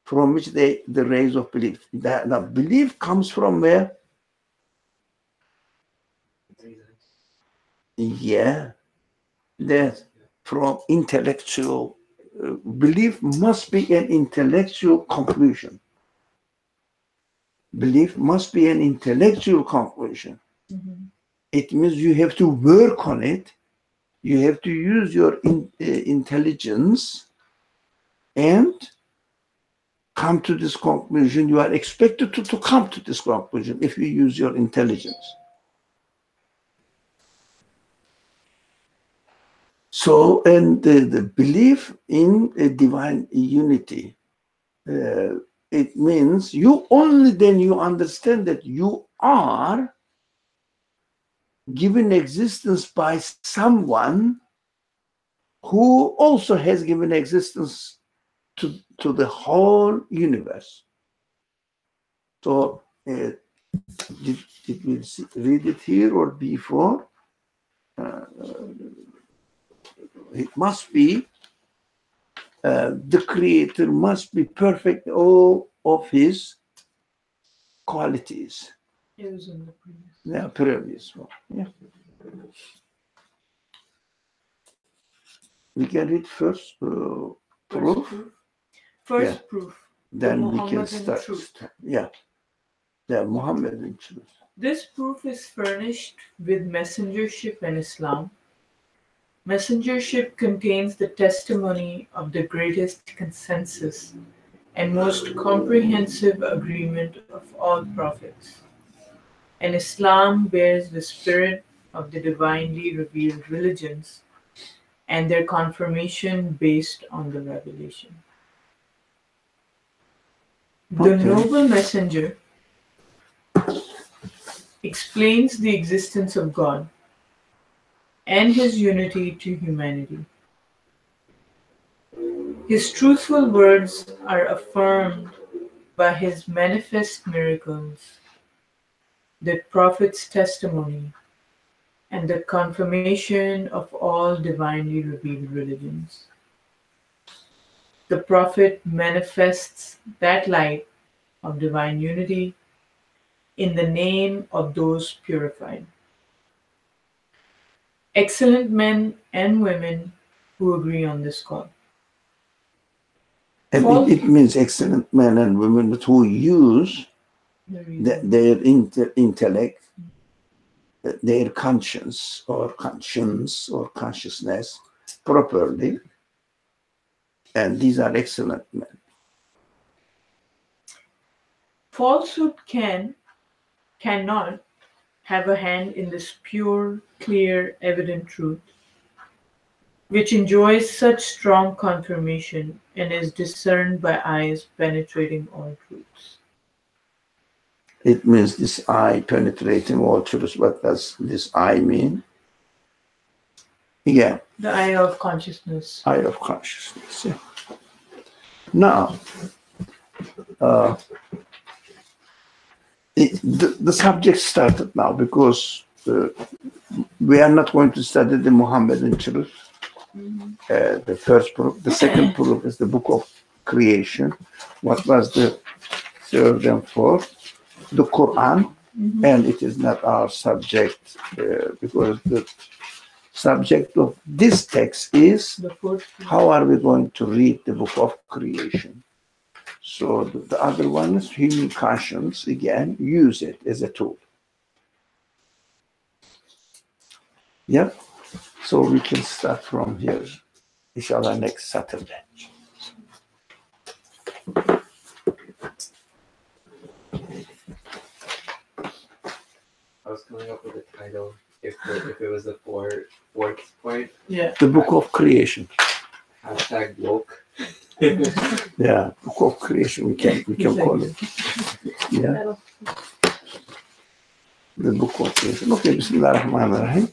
from which the rays of belief. The belief comes from where? Yeah, that from intellectual belief must be an intellectual conclusion. Belief must be an intellectual conclusion. It means you have to work on it. You have to use your intelligence and come to this conclusion. You are expected to come to this conclusion if you use your intelligence. So, and the belief in a divine unity, it means you only then you understand that you are given existence by someone who also has given existence to the whole universe. So, did we read it here or before? It must be the creator must be perfect all of his qualities. It was in the previous. Yeah, previous one. Yeah. We can read first proof. First proof. Then we can Muhammadan start. truth. Yeah. The Muhammadan truth. This proof is furnished with messengership and Islam. Messengership contains the testimony of the greatest consensus and most comprehensive agreement of all prophets. And Islam bears the spirit of the divinely revealed religions and their confirmation based on the revelation. The Okay. noble messenger explains the existence of God and his unity to humanity. His truthful words are affirmed by his manifest miracles, the prophet's testimony, and the confirmation of all divinely revealed religions. The prophet manifests that light of divine unity in the name of those purified. Excellent men and women who agree on this call. And it means excellent men and women who use their intellect, their conscience or consciousness properly. And these are excellent men. Falsehood cannot have a hand in this pure, clear, evident truth, which enjoys such strong confirmation and is discerned by eyes penetrating all truths. It means this eye penetrating all truths. What does this eye mean? Yeah. The eye of consciousness. Eye of consciousness. Yeah. Now, the subject started now because we are not going to study the Muhammadan truth. The first proof. The second proof is the book of creation. What was the third and fourth? The Quran. And it is not our subject because the subject of this text is how are we going to read the book of creation. So the other one is human conscience, again, use it as a tool. Yeah, so we can start from here, inshallah, next Saturday. I was coming up with a title if it was the fourth point. Yeah. The book of creation. Hashtag woke. Yeah, book of creation, we can call it. Yeah. The book of creation. Okay, Bismillah ar-Rahman ar-Rahim.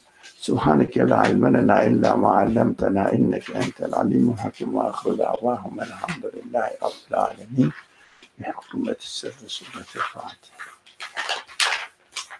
سبحانك لا علم لنا إلا ما علمتنا إنك أنت العليم الحكيم وآخر دعواهم الحمد لله رب العالمين بحكمة السر سورة الفاتحة.